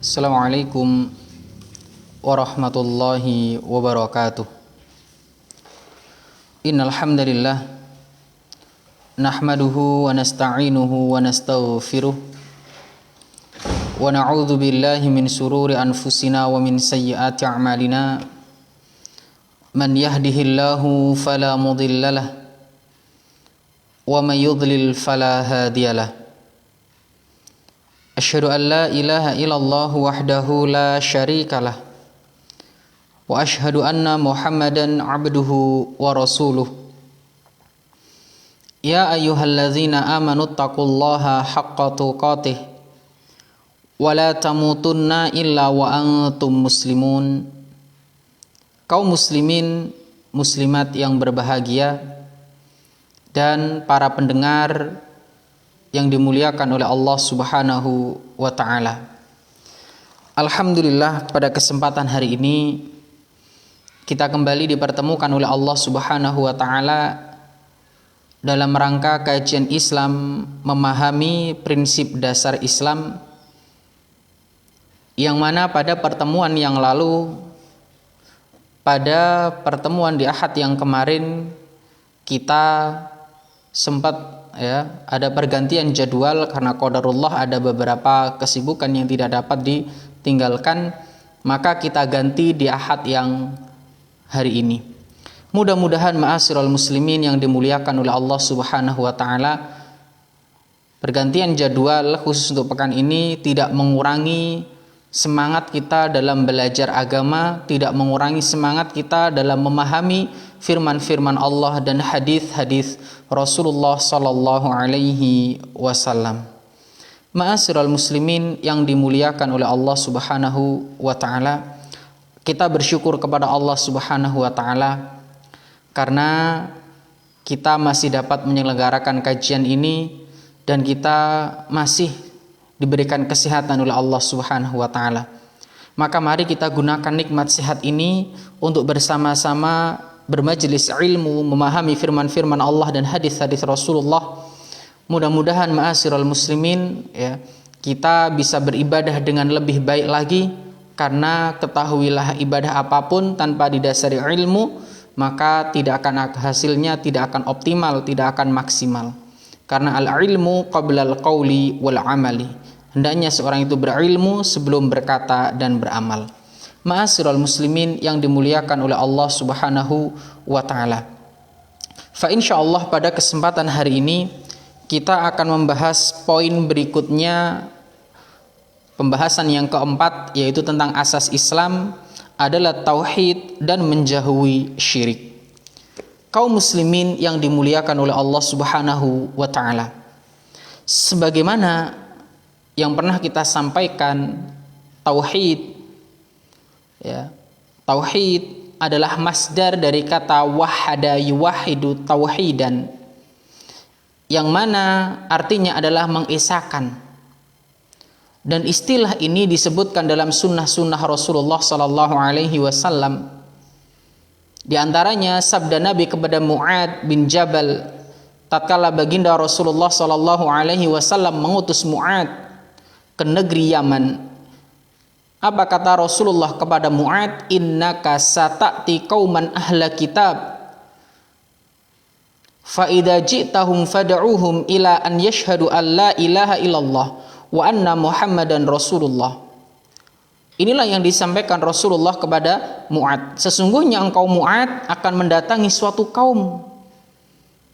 Assalamualaikum warahmatullahi wabarakatuh. Innal hamdalillah nahmaduhu wa nasta'inuhu wa nastaghfiruh wa na'udzu billahi min shururi anfusina wa min sayyiati a'malina. Man yahdihillahu fala mudhillalah wa may yudlil fala hadiyalah. Asyhadu an la ilaha illallah wahdahu la syarikalah wa asyhadu anna Muhammadan abduhu wa rasuluh. Ya ayyuhalladzina amanu taqullaha haqqa tuqatih wa la tamutunna illa wa antum muslimun. Kaum muslimin muslimat yang berbahagia dan para pendengar yang dimuliakan oleh Allah Subhanahu wa ta'ala. Alhamdulillah, pada kesempatan hari ini kita kembali dipertemukan oleh Allah Subhanahu wa ta'ala dalam rangka kajian Islam, memahami prinsip dasar Islam, yang mana pada pertemuan yang lalu, pada pertemuan di Ahad yang kemarin, kita sempat ada pergantian jadwal karena qadarullah, ada beberapa kesibukan yang tidak dapat ditinggalkan, maka kita ganti di Ahad yang hari ini. Mudah-mudahan ma'asyiral muslimin yang dimuliakan oleh Allah Subhanahu wa taala, pergantian jadwal khusus untuk pekan ini tidak mengurangi semangat kita dalam belajar agama, tidak mengurangi semangat kita dalam memahami firman-firman Allah dan hadis-hadis Rasulullah sallallahu alaihi wasallam. Ma'asyiral muslimin yang dimuliakan oleh Allah Subhanahu wa taala, kita bersyukur kepada Allah Subhanahu wa taala karena kita masih dapat menyelenggarakan kajian ini dan kita masih diberikan kesehatan oleh Allah Subhanahu wa taala. Maka mari kita gunakan nikmat sehat ini untuk bersama-sama bermajelis ilmu, memahami firman-firman Allah dan hadis-hadis Rasulullah. Mudah-mudahan ma'asyiral muslimin kita bisa beribadah dengan lebih baik lagi, karena ketahuilah ibadah apapun tanpa didasari ilmu maka tidak akan hasilnya tidak akan optimal, tidak akan maksimal. Karena al-ilmu qabla al-qawli wal amali. Hendaknya seorang itu berilmu sebelum berkata dan beramal. Ma'asyiral muslimin yang dimuliakan oleh Allah Subhanahu wa taala. Fa insyaallah pada kesempatan hari ini kita akan membahas poin berikutnya, pembahasan yang keempat, yaitu tentang asas Islam adalah tauhid dan menjauhi syirik. Kaum muslimin yang dimuliakan oleh Allah Subhanahu wa taala, sebagaimana yang pernah kita sampaikan, tauhid tauhid adalah masdar dari kata wahada yuwahidu tauhidan, yang mana artinya adalah mengesahkan. Dan istilah ini disebutkan dalam sunnah-sunnah Rasulullah sallallahu alaihi wasallam. Di antaranya sabda Nabi kepada Mu'ad bin Jabal tatkala baginda Rasulullah sallallahu alaihi wasallam mengutus Mu'ad ke negeri Yaman. Apa kata Rasulullah kepada Mu'ad? Innaka sata'ti qauman ahla kitab fa idza ji'tahum fad'uhum ila an yashhadu an la ilaha illallah wa anna Muhammadan Rasulullah. Inilah yang disampaikan Rasulullah kepada Mu'ad. Sesungguhnya engkau Mu'ad akan mendatangi suatu kaum,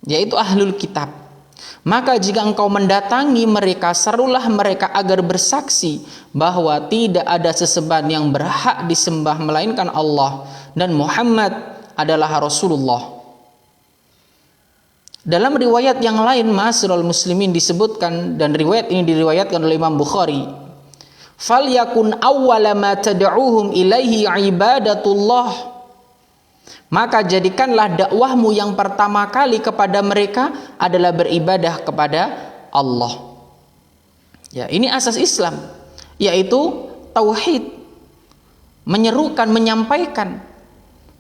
yaitu ahlul kitab. Maka jika engkau mendatangi mereka, serulah mereka agar bersaksi bahwa tidak ada sesembahan yang berhak disembah melainkan Allah dan Muhammad adalah Rasulullah. Dalam riwayat yang lain, ma'asyiral muslimin, disebutkan, dan riwayat ini diriwayatkan oleh Imam Bukhari, falyakun awwala ma tad'uuhum ilaihi ibadatullah. Maka jadikanlah dakwahmu yang pertama kali kepada mereka adalah beribadah kepada Allah. Ini asas Islam, yaitu tauhid, menyerukan, menyampaikan.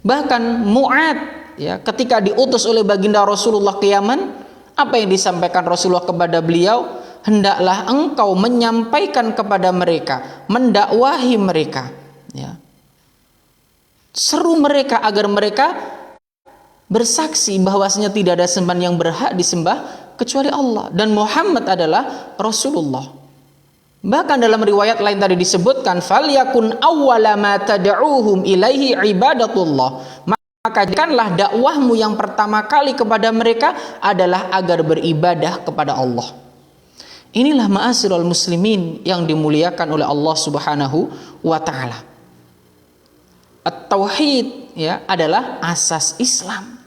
Bahkan Mu'ad ketika diutus oleh baginda Rasulullah ke Yaman, apa yang disampaikan Rasulullah kepada beliau? hendaklah engkau menyampaikan kepada mereka, mendakwahi mereka, ya. Seru mereka agar mereka bersaksi bahwasanya tidak ada sembahan yang berhak disembah kecuali Allah dan Muhammad adalah Rasulullah. Bahkan dalam riwayat lain tadi disebutkan falyakun awwala ma tad'uuhum ilaihi ibadatullah. Maka jadikanlah dakwahmu yang pertama kali kepada mereka adalah agar beribadah kepada Allah. Inilah ma'asyiral muslimin yang dimuliakan oleh Allah Subhanahu wa taala. At-tauhid ya adalah asas Islam.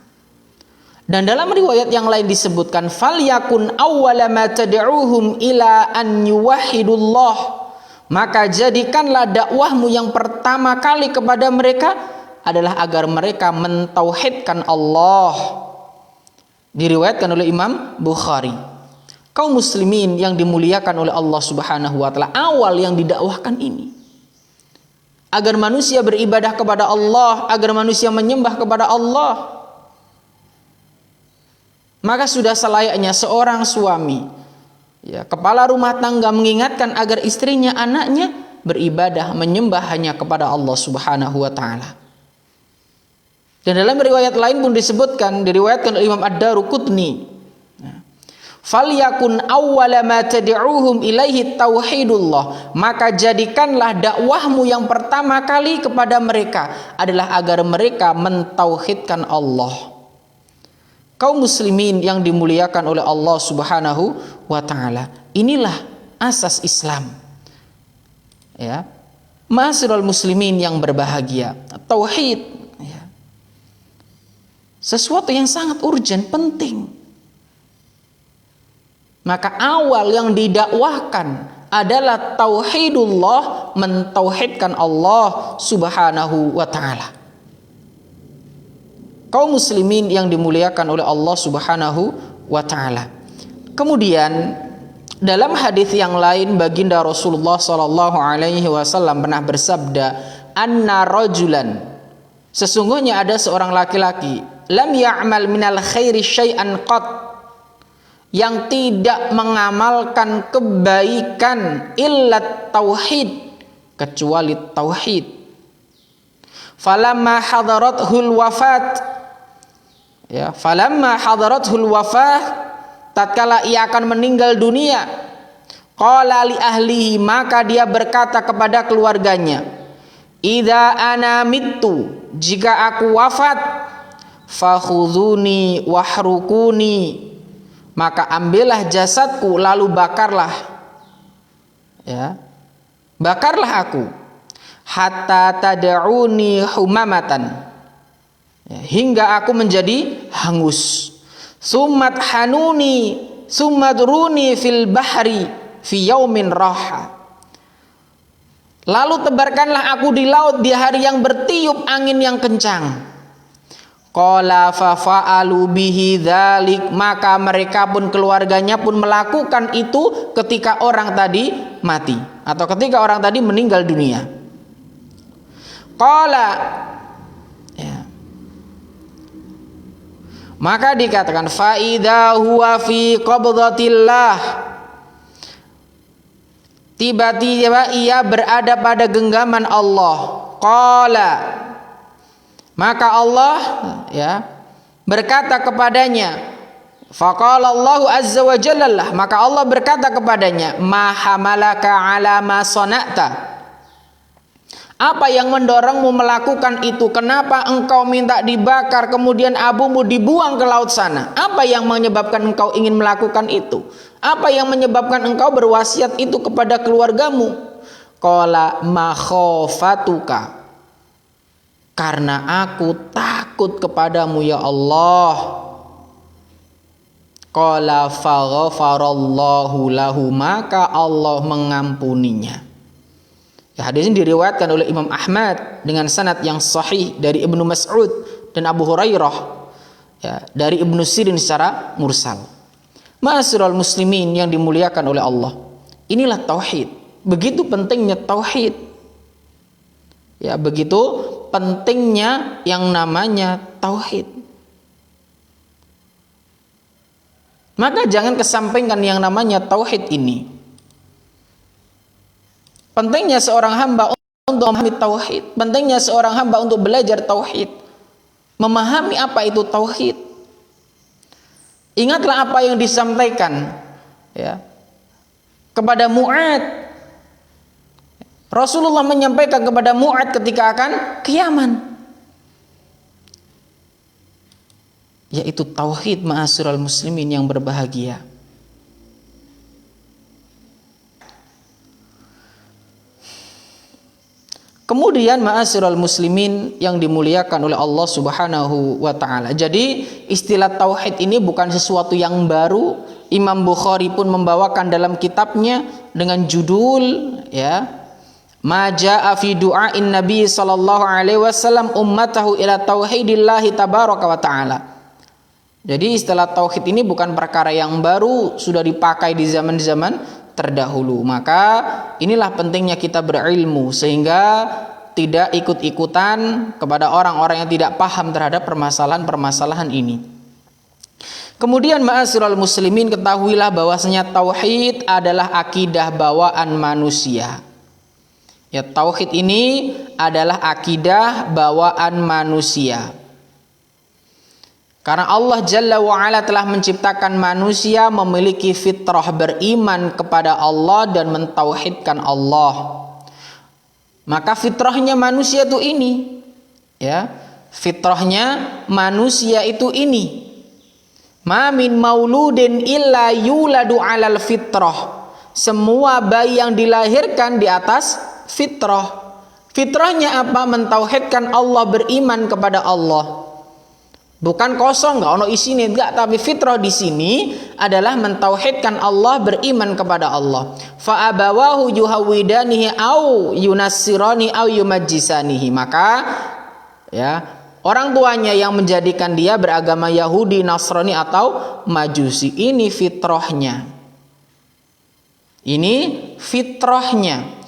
Dan dalam riwayat yang lain disebutkan falyakun awwala ma tad'uuhum ila an yuwahhidullah, maka jadikanlah dakwahmu yang pertama kali kepada mereka adalah agar mereka mentauhidkan Allah. Diriwayatkan oleh Imam Bukhari. Kaum muslimin yang dimuliakan oleh Allah Subhanahu wa taala, awal yang didakwahkan ini agar manusia beribadah kepada Allah, agar manusia menyembah kepada Allah. Maka sudah selayaknya seorang suami, ya, kepala rumah tangga mengingatkan agar istrinya, anaknya beribadah menyembah hanya kepada Allah Subhanahu wa taala. Dan dalam riwayat lain pun disebutkan, diriwayatkan oleh Imam Ad-Daruqutni, falyakun awwala ma tad'uuhum ilaihi tauhidullah, maka jadikanlah dakwahmu yang pertama kali kepada mereka adalah agar mereka mentauhidkan Allah. Kaum muslimin yang dimuliakan oleh Allah Subhanahu wa taala, inilah asas Islam. Ya. Ma'asyiral muslimin yang berbahagia, tauhid ya. Sesuatu yang sangat urgent, penting. Maka awal yang didakwahkan adalah tauhidullah, mentauhidkan Allah Subhanahu wa taala. Kaum muslimin yang dimuliakan oleh Allah Subhanahu wa taala. Kemudian dalam hadis yang lain baginda Rasulullah sallallahu alaihi wasallam pernah bersabda, "Anna rajulan", sesungguhnya ada seorang laki-laki, lam ya'mal minal khairi syai'an qat, yang tidak mengamalkan kebaikan illa tauhid, kecuali tauhid. Falamma hadarathul wafat, ya, falamma hadarathul wafah, tatkala ia akan meninggal dunia, qala li ahlihi, maka dia berkata kepada keluarganya, idza ana mittu, jika aku wafat, fakhudhuni wahrukuni, maka ambillah jasadku lalu bakarlah, ya, bakarlah aku, hatta tad'uni humamatan, hingga aku menjadi hangus. Summat hanuni, summadruni fil bahri fi yaumin raha, lalu tebarkanlah aku di laut di hari yang bertiup angin yang kencang. Qala fa fa'alu bihi dzalik, maka mereka pun, keluarganya pun melakukan itu ketika orang tadi mati atau ketika orang tadi meninggal dunia. Qala, ya, maka dikatakan fa idza huwa fi qabdatillah, tiba-tiba ia berada pada genggaman Allah. Qala, maka Allah, ya, berkata kepadanya, faqala Allahu azza wa jalla, maka Allah berkata kepadanya, ma hamalaka ala ma sana'ta, apa yang mendorongmu melakukan itu? Kenapa engkau minta dibakar kemudian abumu dibuang ke laut sana? Apa yang menyebabkan engkau ingin melakukan itu? Apa yang menyebabkan engkau berwasiat itu kepada keluargamu? Qala ma khafatuka, karena aku takut kepadamu ya Allah. Qala faghfarallahu lahu, maka Allah mengampuninya. Ya, hadis ini diriwayatkan oleh Imam Ahmad dengan sanad yang sahih dari Ibnu Mas'ud dan Abu Hurairah, ya, dari Ibnu Sirin secara mursal. Ma'asyiral muslimin yang dimuliakan oleh Allah, inilah tauhid. Begitu pentingnya tauhid. Ya, begitu pentingnya yang namanya tauhid. Maka jangan kesampingkan yang namanya tauhid ini. Pentingnya seorang hamba untuk memahami tauhid, pentingnya seorang hamba untuk belajar tauhid, memahami apa itu tauhid. Ingatlah apa yang disampaikan ya kepada Mu'ad. Rasulullah menyampaikan kepada Mu'ad ketika akan ke Yaman, yaitu tauhid, ma'asyiral muslimin yang berbahagia. Kemudian ma'asyiral muslimin yang dimuliakan oleh Allah Subhanahu wa taala. Jadi istilah tauhid ini bukan sesuatu yang baru. Imam Bukhari pun membawakan dalam kitabnya dengan judul ya, Ma jaa'a fi du'ain Nabi sallallahu alaihi wasallam ummatahu ila tauhidillahi tabaraka wa taala. Jadi istilah tauhid ini bukan perkara yang baru, sudah dipakai di zaman-zaman terdahulu. Maka inilah pentingnya kita berilmu sehingga tidak ikut-ikutan kepada orang-orang yang tidak paham terhadap permasalahan-permasalahan ini. Kemudian ma'asyiral muslimin, ketahuilah bahwasanya tauhid adalah akidah bawaan manusia. Ya, tauhid ini adalah akidah bawaan manusia. Karena Allah Jalla wa'ala telah menciptakan manusia memiliki fitrah beriman kepada Allah dan mentauhidkan Allah. Maka fitrahnya manusia itu ini, ya, fitrahnya manusia itu ini. Ma min mauludin illa yuladu 'alal fitrah. Semua bayi yang dilahirkan di atas fitrah. Fitrahnya apa? Mentauhidkan Allah, beriman kepada Allah. Bukan kosong, nggak ono isine, enggak, tapi fitrah di sini adalah mentauhidkan Allah, beriman kepada Allah. Fa abawahu yuhawidanihi au yunassirani au yumajjisanihi. Maka ya, orang tuanya yang menjadikan dia beragama Yahudi, Nasrani atau Majusi. Ini fitrahnya. Ini fitrahnya.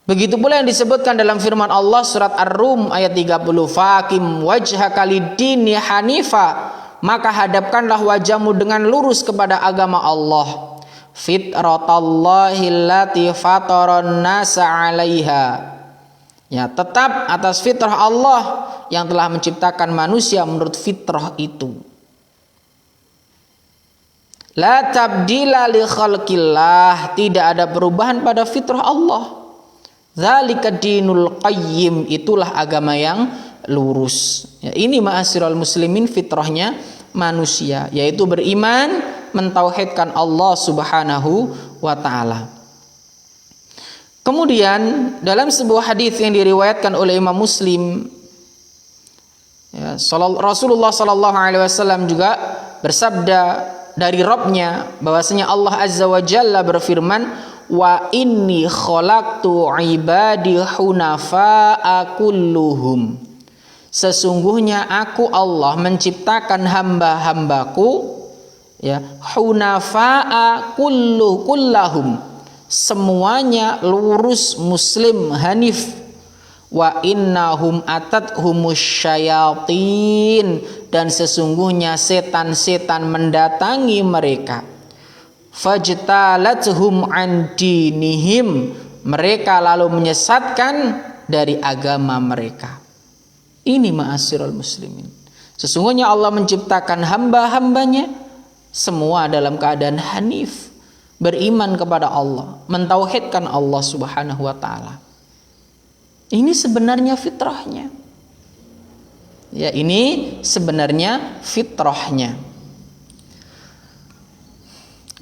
Begitu pula yang disebutkan dalam firman Allah surat Ar-Rum ayat 30, Faqim wajhaka lid-dini hanifa, maka hadapkanlah wajahmu dengan lurus kepada agama Allah. Fitratallahi allati fataran nasa 'alaiha. Ya, tetap atas fitrah Allah yang telah menciptakan manusia menurut fitrah itu. La tabdila li khalqillah, tidak ada perubahan pada fitrah Allah. Dzalika dinul qayyim, itulah agama yang lurus. Ya, ini ma'asyiral muslimin fitrahnya manusia, yaitu beriman, mentauhidkan Allah Subhanahu wa taala. Kemudian dalam sebuah hadis yang diriwayatkan oleh Imam Muslim, ya, Rasulullah sallallahu alaihi wasallam juga bersabda dari Rabbnya bahwasanya Allah Azza wa Jalla berfirman, wa inni khalaqtu ibadi hunafa'a kulluhum. Sesungguhnya aku Allah menciptakan hamba-hambaku ya, hunafa'a kullahum, semuanya lurus muslim hanif. Wa innahum atathumus syayatin, dan sesungguhnya setan-setan mendatangi mereka. Fajtalathum an dinihim, mereka lalu menyesatkan dari agama mereka. Ini ma'asyiral muslimin. Sesungguhnya Allah menciptakan hamba-hambanya semua dalam keadaan hanif, beriman kepada Allah, mentauhidkan Allah Subhanahu wa taala. Ini sebenarnya fitrahnya. Ya, ini sebenarnya fitrahnya.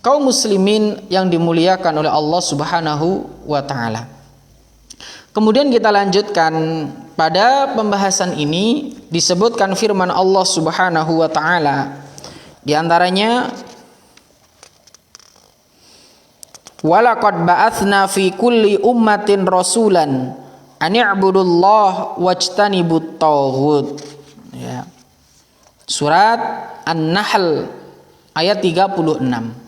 Kaum muslimin yang dimuliakan oleh Allah Subhanahu wa taala. Kemudian kita lanjutkan pada pembahasan ini, disebutkan firman Allah Subhanahu wa taala di antaranya, walaqad ba'atsna fi kulli ummatin rasulan an i'budullah wajtanibut taghut. Ya. Surat An-Nahl ayat 36.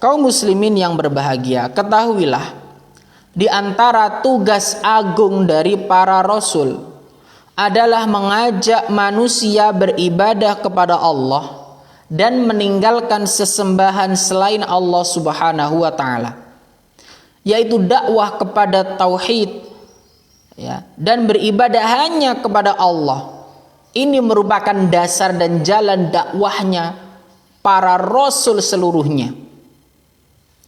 Kaum muslimin yang berbahagia, ketahuilah di antara tugas agung dari para rasul adalah mengajak manusia beribadah kepada Allah dan meninggalkan sesembahan selain Allah Subhanahu wa taala, yaitu dakwah kepada tauhid, ya, dan beribadah hanya kepada Allah. Ini merupakan dasar dan jalan dakwahnya para rasul seluruhnya.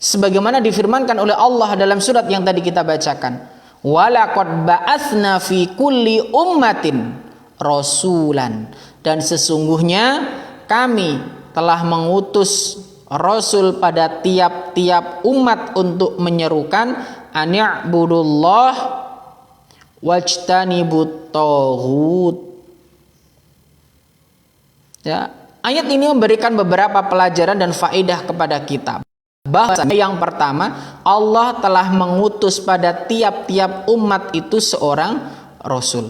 Sebagaimana difirmankan oleh Allah dalam surat yang tadi kita bacakan, walaqad ba'atsna fi kulli ummatin rasulan, dan sesungguhnya kami telah mengutus rasul pada tiap-tiap umat untuk menyerukan ani'budullah wajtanibut taghut. Ya, ayat ini memberikan beberapa pelajaran dan faedah kepada kita. Bahwa yang pertama, Allah telah mengutus pada tiap-tiap umat itu seorang rasul.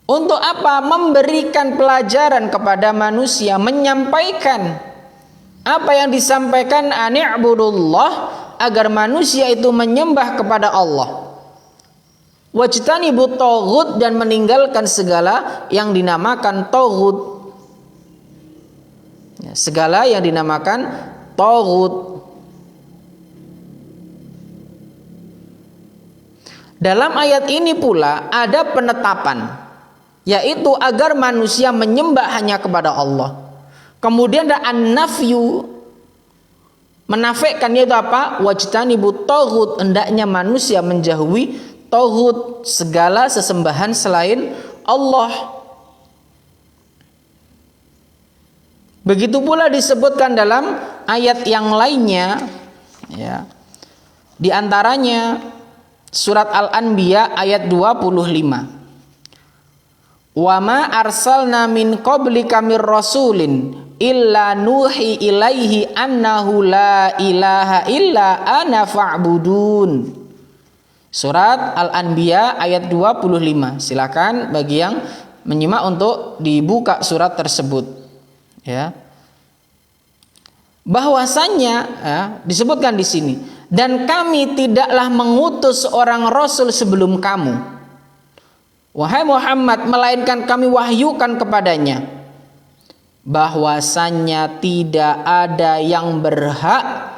Untuk apa? Memberikan pelajaran kepada manusia, menyampaikan apa yang disampaikan ani'budullah, agar manusia itu menyembah kepada Allah. Wajtanibut taghut, dan meninggalkan segala yang dinamakan taghut. Segala yang dinamakan taghut. Dalam ayat ini pula ada penetapan, yaitu agar manusia menyembah hanya kepada Allah. Kemudian ada an-nafyu, menafikan, yaitu apa? Wajtanibut taghut, hendaknya manusia menjauhi taghut, segala sesembahan selain Allah. Begitu pula disebutkan dalam ayat yang lainnya, ya. Di antaranya surat Al-Anbiya ayat 25. Wa ma arsalna min qablika mir rasulin illa nuhi ilaihi annahu la ilaha illa ana fa'budun. Surat Al-Anbiya ayat 25. Silakan bagi yang menyimak untuk dibuka surat tersebut, ya. Bahwasannya, ya, disebutkan di sini, dan kami tidaklah mengutus seorang rasul sebelum kamu, wahai Muhammad, melainkan kami wahyukan kepadanya bahwasannya tidak ada yang berhak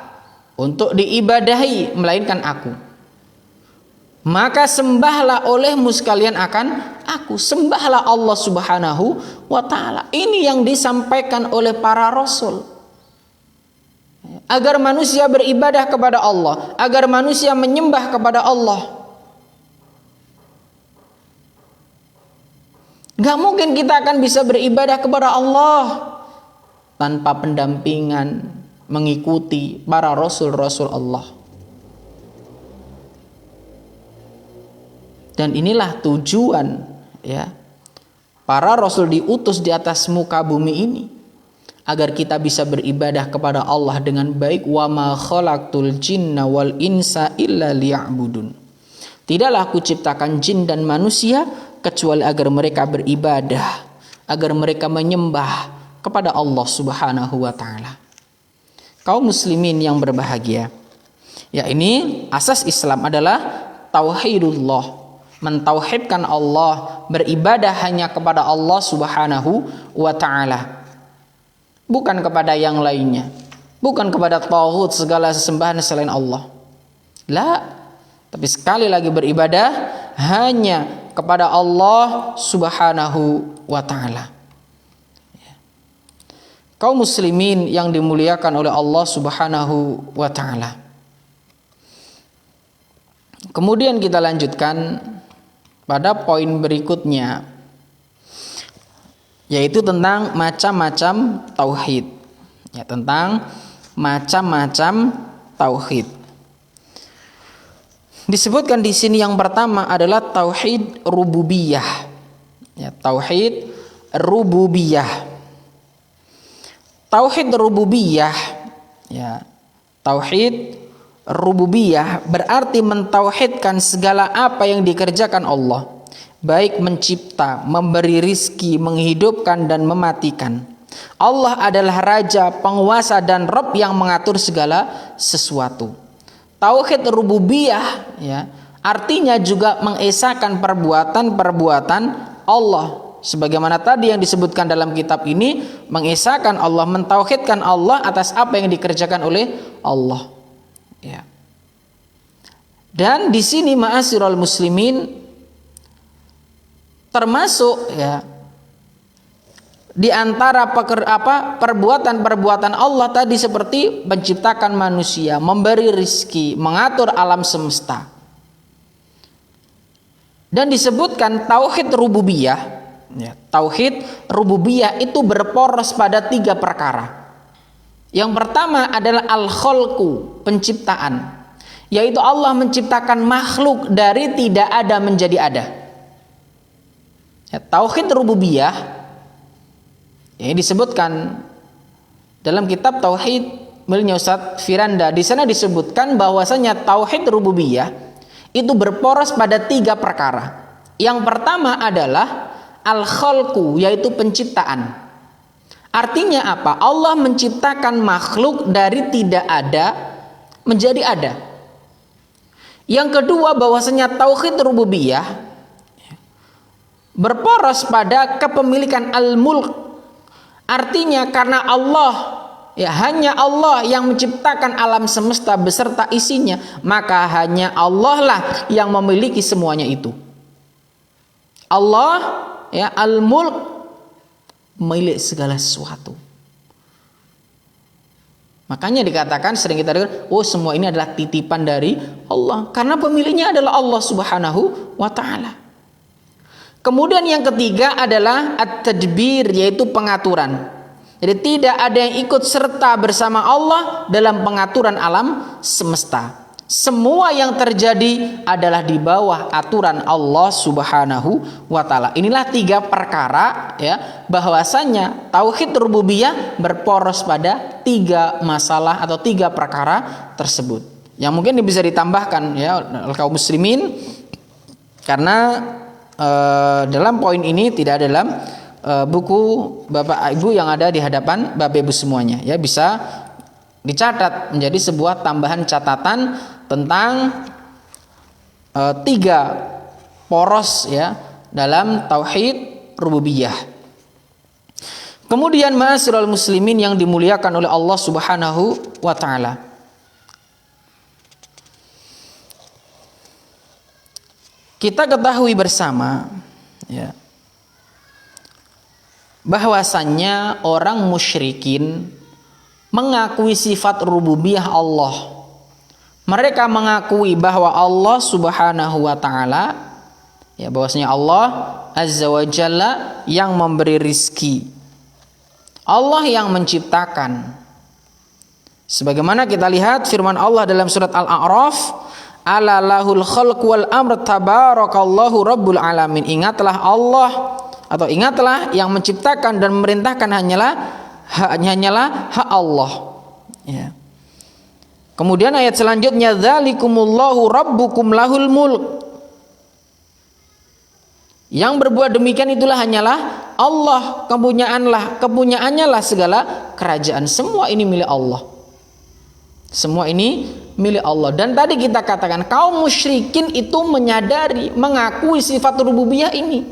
untuk diibadahi melainkan aku. Maka sembahlah olehmu sekalian akan aku. Sembahlah Allah Subhanahu wa ta'ala. Ini yang disampaikan oleh para rasul, agar manusia beribadah kepada Allah, agar manusia menyembah kepada Allah. Gak mungkin kita akan bisa beribadah kepada Allah tanpa pendampingan, mengikuti para rasul-rasul Allah. Dan inilah tujuan, ya, para rasul diutus di atas muka bumi ini, agar kita bisa beribadah kepada Allah dengan baik. Wa ma khalaqtul jinna wal insa illa liya'budun. Tidaklah aku ciptakan jin dan manusia kecuali agar mereka beribadah, agar mereka menyembah kepada Allah Subhanahu wa ta'ala. Kaum muslimin yang berbahagia, ya, ini asas Islam adalah tauhidullah, mentauhidkan Allah, beribadah hanya kepada Allah Subhanahu wa ta'ala, bukan kepada yang lainnya, bukan kepada taghut, segala sesembahan selain Allah. Tapi sekali lagi beribadah hanya kepada Allah Subhanahu wa ta'ala. Kaum muslimin yang dimuliakan oleh Allah Subhanahu wa ta'ala. Kemudian kita lanjutkan pada poin berikutnya, yaitu tentang macam-macam tauhid. Ya, tentang macam-macam tauhid. Disebutkan di sini yang pertama adalah tauhid rububiyah. Ya, tauhid rububiyah. Tauhid rububiyah, ya, tauhid rububiyah berarti mentauhidkan segala apa yang dikerjakan Allah, baik mencipta, memberi rizki, menghidupkan dan mematikan. Allah adalah raja, penguasa dan Rabb yang mengatur segala sesuatu. Tauhid rububiyah, ya, artinya juga mengesahkan perbuatan-perbuatan Allah, Sebagaimana tadi yang disebutkan dalam kitab ini, mengesahkan Allah, mentauhidkan Allah atas apa yang dikerjakan oleh Allah. Ya. Dan di sini ma'asyiral muslimin termasuk ya di antara perbuatan-perbuatan Allah tadi seperti menciptakan manusia, memberi rizki, mengatur alam semesta. Dan disebutkan tauhid rububiyah. Ya, tauhid rububiyah itu berporos pada 3 perkara. Yang pertama adalah al-khalqu, penciptaan, yaitu Allah menciptakan makhluk dari tidak ada menjadi ada. Ya, tauhid rububiyah ini disebutkan dalam kitab tauhid miliknya Ustaz Firanda. Di sana disebutkan bahwasanya tauhid rububiyah itu berporos pada 3 perkara. Yang pertama adalah al-khalqu, yaitu penciptaan. Artinya apa? Allah menciptakan makhluk dari tidak ada menjadi ada. Yang kedua bahwasanya tauhid rububiyah berporos pada kepemilikan al-mulk. Artinya karena Allah, ya hanya Allah yang menciptakan alam semesta beserta isinya, maka hanya Allah lah yang memiliki semuanya itu. Allah ya al-mulk, milik segala sesuatu. Makanya dikatakan, sering kita dengar, oh semua ini adalah titipan dari Allah, karena pemiliknya adalah Allah Subhanahu wa ta'ala. Kemudian yang ketiga adalah at-tadbir, yaitu pengaturan. Jadi tidak ada yang ikut serta bersama Allah dalam pengaturan alam semesta. Semua yang terjadi adalah di bawah aturan Allah Subhanahu wa ta'ala. Inilah 3 perkara ya, bahwasanya tauhid rububiyah berporos pada 3 masalah atau 3 perkara tersebut. Yang mungkin bisa ditambahkan ya kaum muslimin, karena dalam poin ini tidak dalam buku Bapak Ibu yang ada di hadapan Bapak Ibu semuanya ya, bisa dicatat menjadi sebuah tambahan catatan tentang 3 poros ya dalam tauhid rububiyah. Kemudian ma'asyiral muslimin yang dimuliakan oleh Allah Subhanahu wa ta'ala, kita ketahui bersama ya bahwasannya orang musyrikin mengakui sifat rububiyah Allah. Mereka mengakui bahwa Allah Subhanahu wa ta'ala ya, bahwasanya Allah Azza wa Jalla yang memberi rizki, Allah yang menciptakan. Sebagaimana kita lihat firman Allah dalam surat Al-A'raf, ala lahul khalq wal amr tabarakallahu rabbul alamin. Ingatlah Allah, atau ingatlah yang menciptakan dan memerintahkan hanyalah hak Allah ya. Kemudian ayat selanjutnya, dzalikumullahu rabbukum lahul mulk. Yang berbuat demikian itulah hanyalah Allah, kepunyaannya lah segala kerajaan. Semua ini milik Allah. Semua ini milik Allah. Dan tadi kita katakan kaum musyrikin itu menyadari, mengakui sifat rububiyah ini.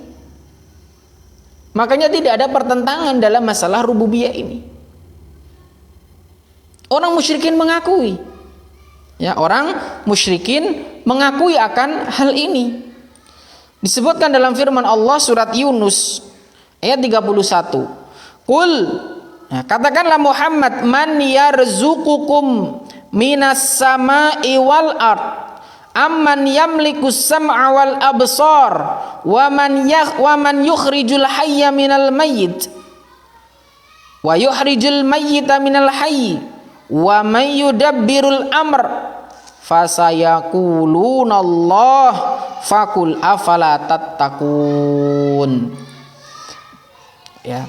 Makanya tidak ada pertentangan dalam masalah rububiyah ini. Orang musyrikin mengakui. Ya, orang musyrikin mengakui akan hal ini. Disebutkan dalam firman Allah surat Yunus ayat 31. Qul, ya, katakanlah Muhammad, man yarzuqukum minas sama'i wal ard amman yamliku sam'a wal absar wa man yukhrijul hayya minal mayyit wa yukhrijul mayyita minal hayy wa man yudabbirul amr fasayaquluna Allah fakul afala tattaqun. Ya,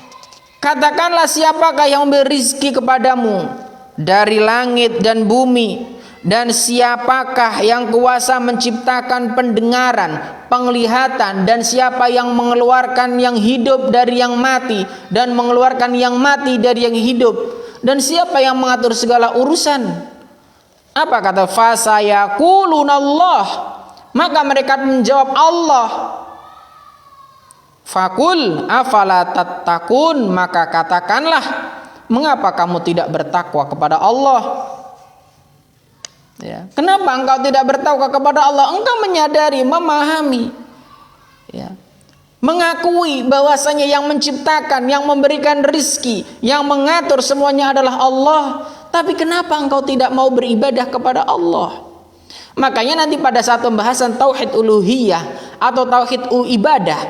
katakanlah siapakah yang memberi rizki kepadamu dari langit dan bumi, dan siapakah yang kuasa menciptakan pendengaran, penglihatan, dan siapa yang mengeluarkan yang hidup dari yang mati dan mengeluarkan yang mati dari yang hidup, dan siapa yang mengatur segala urusan. Apa kata fasayaquluna Allah? Maka mereka menjawab Allah. Fakul afala tattaqun, maka katakanlah, mengapa kamu tidak bertakwa kepada Allah? Ya. Kenapa engkau tidak bertakwa kepada Allah? Engkau menyadari, memahami, ya, mengakui bahwasanya yang menciptakan, yang memberikan rizki, yang mengatur semuanya adalah Allah. Tapi kenapa engkau tidak mau beribadah kepada Allah? Makanya nanti pada saat pembahasan tauhid uluhiyah atau tauhid ibadah,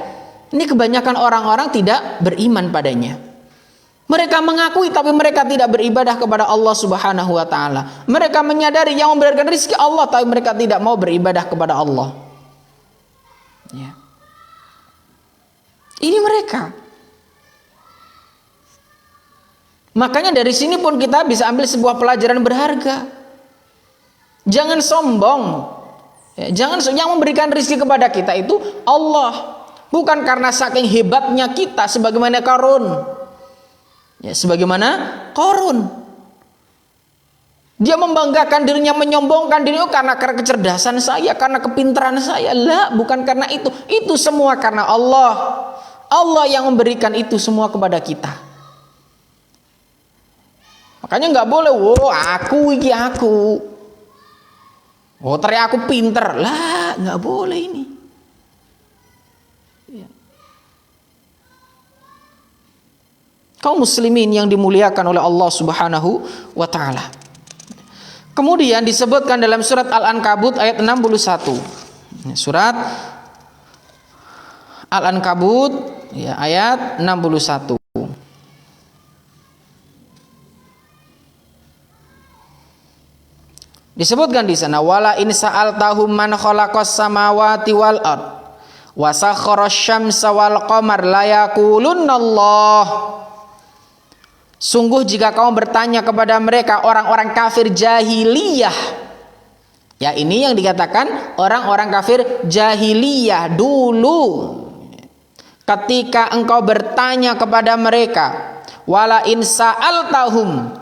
ini kebanyakan orang-orang tidak beriman padanya. Mereka mengakui tapi mereka tidak beribadah kepada Allah Subhanahu wa taala. Mereka menyadari yang memberikan rezeki Allah tapi mereka tidak mau beribadah kepada Allah. Ya. Ini mereka. Makanya dari sini pun kita bisa ambil sebuah pelajaran berharga. Jangan sombong. Ya, jangan, yang memberikan rezeki kepada kita itu Allah. Bukan karena saking hebatnya kita sebagaimana Qarun. Ya, sebagaimana Qarun. Dia membanggakan dirinya, menyombongkan dirinya karena kecerdasan saya, karena kepintaran saya. Lah, bukan karena itu. Itu semua karena Allah. Allah yang memberikan itu semua kepada kita. Makanya nggak boleh, aku. Teriak aku pinter. Lah, nggak boleh ini. Kaum muslimin yang dimuliakan oleh Allah Subhanahu wa taala. Kemudian disebutkan dalam surat Al-Ankabut ayat 61. Surat Al-Ankabut ya, ayat 61. Disebutkan di sana, wala in sa'altahum man khalaqas samawati wal ard wa sakhkhara asy-syamsa wal qamar la yaqulunallah. Sungguh jika kamu bertanya kepada mereka, orang-orang kafir jahiliyah, ya ini yang dikatakan orang-orang kafir jahiliyah dulu, ketika engkau bertanya kepada mereka, wala in sa'altahum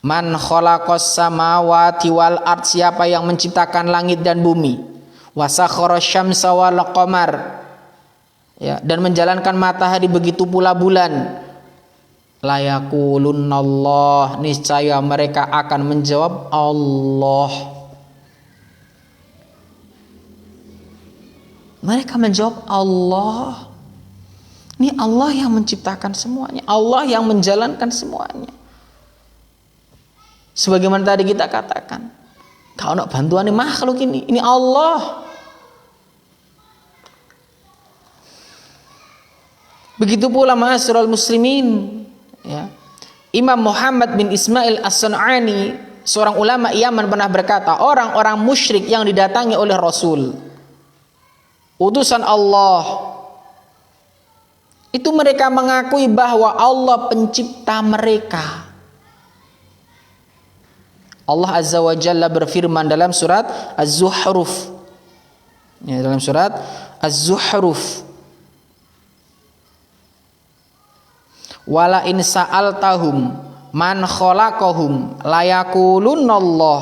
man khalaqas samawati wal ard, siapa yang menciptakan langit dan bumi, wa sakhkhara syamsa wal qamar, ya, dan menjalankan matahari begitu pula bulan, la yaqulunallah, niscaya mereka akan menjawab Allah. Mereka menjawab Allah. Ini Allah yang menciptakan semuanya, Allah yang menjalankan semuanya. Sebagaimana tadi kita katakan, kalau nak bantuan makhluk ini Allah. Begitu pula ma'asyiral muslimin, ya. Imam Muhammad bin Ismail As-Sun'ani, seorang ulama Yaman, pernah berkata, orang-orang musyrik yang didatangi oleh Rasul, utusan Allah, itu mereka mengakui bahwa Allah pencipta mereka. Allah Azza wa Jalla berfirman dalam surat Az-Zuhruf, ya, dalam surat Az-Zuhruf, wala in sa'altahum man khalaqahum la yaqulunallah.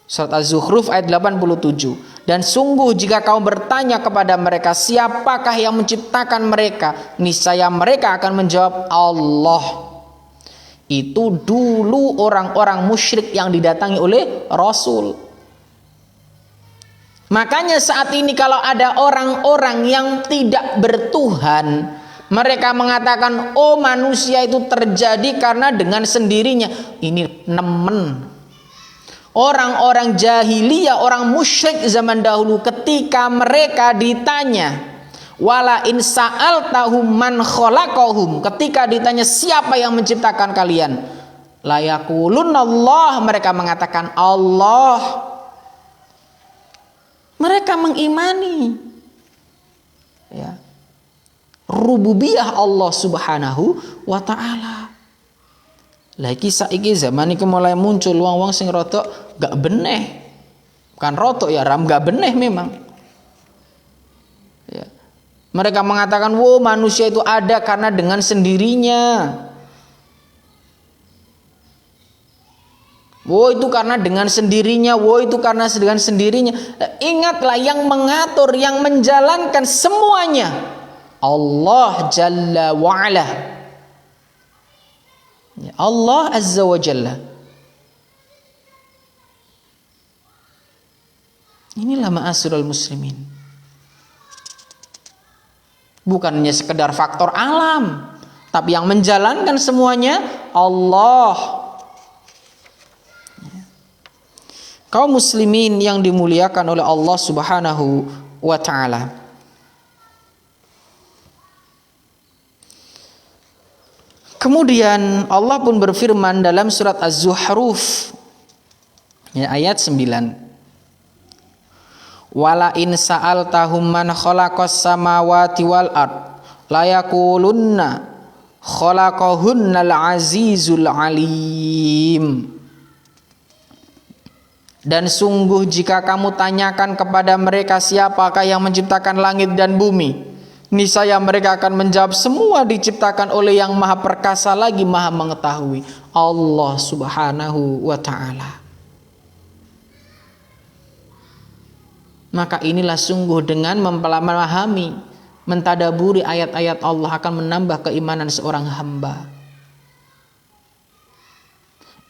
Surat Az-Zukhruf ayat 87. Dan sungguh jika kamu bertanya kepada mereka, siapakah yang menciptakan mereka, niscaya mereka akan menjawab Allah. Itu dulu orang-orang musyrik yang didatangi oleh Rasul. Makanya saat ini kalau ada orang-orang yang tidak bertuhan, mereka mengatakan, oh manusia itu terjadi karena dengan sendirinya. Ini nemen. Orang-orang jahiliyah, orang musyrik zaman dahulu, ketika mereka ditanya, wala in sa'altahum man khalaqahum, ketika ditanya siapa yang menciptakan kalian, la yaqulunallah, mereka mengatakan Allah. Mereka mengimani, ya, rububiyah Allah Subhanahu wa taala. Lagi saiki zaman iki mulai muncul wong-wong sing rotok gak beneh. Bukan rotok ya, ram gak beneh memang. Ya. Mereka mengatakan, "Wo, manusia itu ada karena dengan sendirinya." Wo, itu karena dengan sendirinya, wo, itu karena dengan sendirinya. Ingatlah yang mengatur, yang menjalankan semuanya Allah Jalla wa'ala. Allah Azza wa Jalla. Inilah ma'asyiral muslimin. Bukan hanya sekedar faktor alam, tapi yang menjalankan semuanya Allah. Kaum muslimin yang dimuliakan oleh Allah Subhanahu wa taala. Kemudian Allah pun berfirman dalam surat Az-Zukhruf ayat 9. Wala in sa'altahum man khalaqas samawati wal ard la yaqulunna khalaqahunnal azizul alim. Dan sungguh jika kamu tanyakan kepada mereka siapakah yang menciptakan langit dan bumi, niscaya mereka akan menjawab semua diciptakan oleh yang maha perkasa lagi maha mengetahui, Allah Subhanahu wa ta'ala. Maka inilah sungguh dengan memahami, mentadaburi ayat-ayat Allah akan menambah keimanan seorang hamba.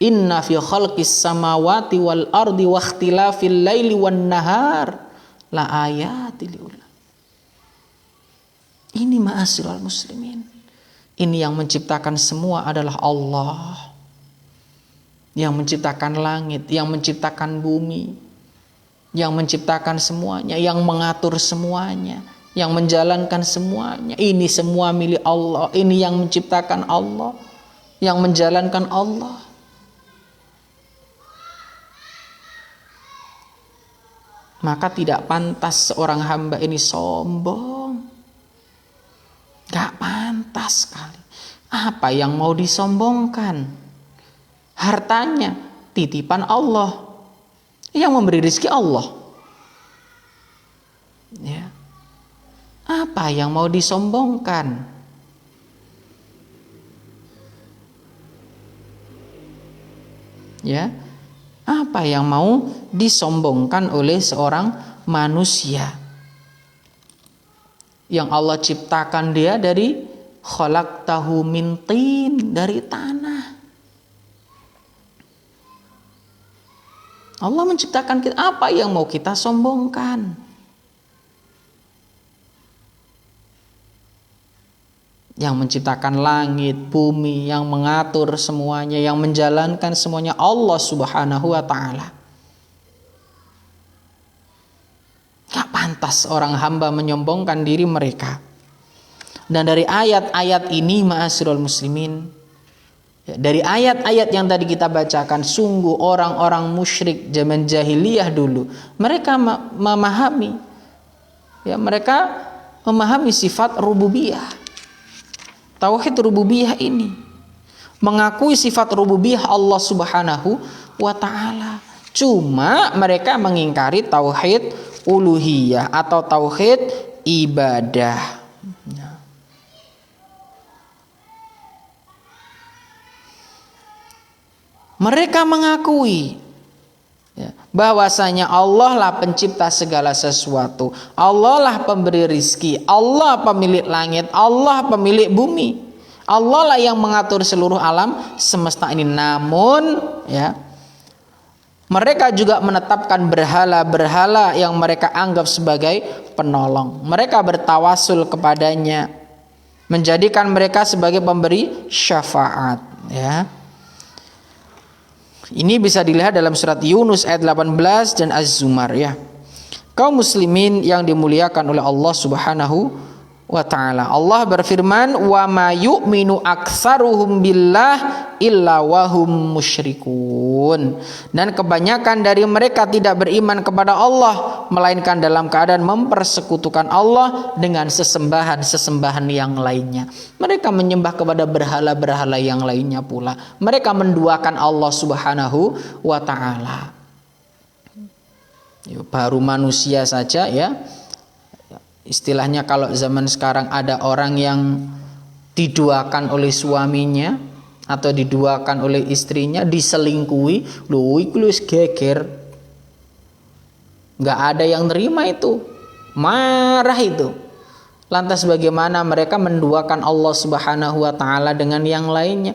Inna fi khalqis samawati wal ardi wa ikhtilafil laili wan nahar la ayatil liul. Ini ma'asyiral muslimin. Ini yang menciptakan semua adalah Allah. Yang menciptakan langit, yang menciptakan bumi, yang menciptakan semuanya, yang mengatur semuanya, yang menjalankan semuanya. Ini semua milik Allah. Ini yang menciptakan Allah, yang menjalankan Allah. Maka tidak pantas seorang hamba ini sombong. Gak pantas sekali. Apa yang mau disombongkan? Hartanya titipan Allah. Yang memberi rezeki Allah. Ya. Apa yang mau disombongkan? Ya. Apa yang mau disombongkan oleh seorang manusia? Yang Allah ciptakan dia dari khalaqtahu min tin, dari tanah. Allah menciptakan kita, apa yang mau kita sombongkan? Yang menciptakan langit, bumi, yang mengatur semuanya, yang menjalankan semuanya Allah Subhanahu wa ta'ala. Gak pantas orang hamba menyombongkan diri mereka. Dan dari ayat-ayat ini ma'asyiral muslimin, dari ayat-ayat yang tadi kita bacakan, sungguh orang-orang musyrik zaman jahiliyah dulu, mereka memahami, ya, mereka memahami sifat rububiyah, tauhid rububiyah ini, mengakui sifat rububiyah Allah Subhanahu wa ta'ala. Cuma mereka mengingkari tauhid uluhiyah atau tauhid ibadah. Mereka mengakui, ya, bahwasanya Allah lah pencipta segala sesuatu, Allah lah pemberi rizki, Allah pemilik langit, Allah pemilik bumi, Allah lah yang mengatur seluruh alam semesta ini. Namun, ya, mereka juga menetapkan berhala-berhala yang mereka anggap sebagai penolong. Mereka bertawasul kepadanya, menjadikan mereka sebagai pemberi syafaat, ya. Ini bisa dilihat dalam surat Yunus ayat 18 dan Az-Zumar, ya. Kaum muslimin yang dimuliakan oleh Allah Subhanahu wa ta'ala. Allah berfirman, "Wa ma yu'minu aktsaruhum billah illa wahum musyrikun." Dan kebanyakan dari mereka tidak beriman kepada Allah melainkan dalam keadaan mempersekutukan Allah dengan sesembahan-sesembahan yang lainnya. Mereka menyembah kepada berhala-berhala yang lainnya pula. Mereka menduakan Allah Subhanahu wa ta'ala. Baru manusia saja, ya. Istilahnya kalau zaman sekarang ada orang yang diduakan oleh suaminya atau diduakan oleh istrinya, diselingkuhi, lho iku wis geger. Enggak ada yang nerima itu. Marah itu. Lantas bagaimana mereka menduakan Allah Subhanahu wa taala dengan yang lainnya?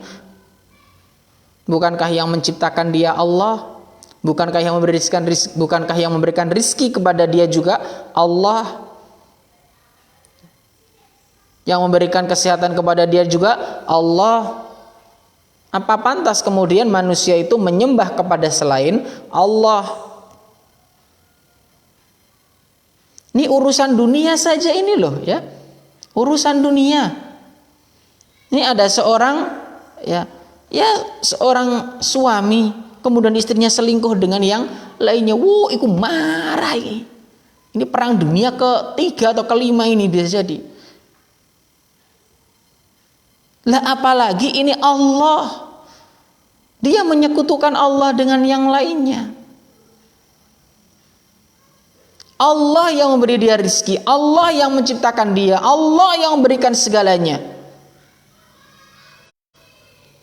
Bukankah yang menciptakan dia Allah? Bukankah yang memberikan rizki kepada dia juga Allah? Yang memberikan kesehatan kepada dia juga Allah. Apa pantas kemudian manusia itu menyembah kepada selain Allah? Ini urusan dunia saja ini loh ya. Urusan dunia. Ini ada seorang seorang suami kemudian istrinya selingkuh dengan yang lainnya. Iku marah ini. Ini perang dunia ketiga atau kelima ini bisa jadi. Lah apalagi ini Allah. Dia menyekutukan Allah dengan yang lainnya. Allah yang memberi dia rizki, Allah yang menciptakan dia, Allah yang memberikan segalanya.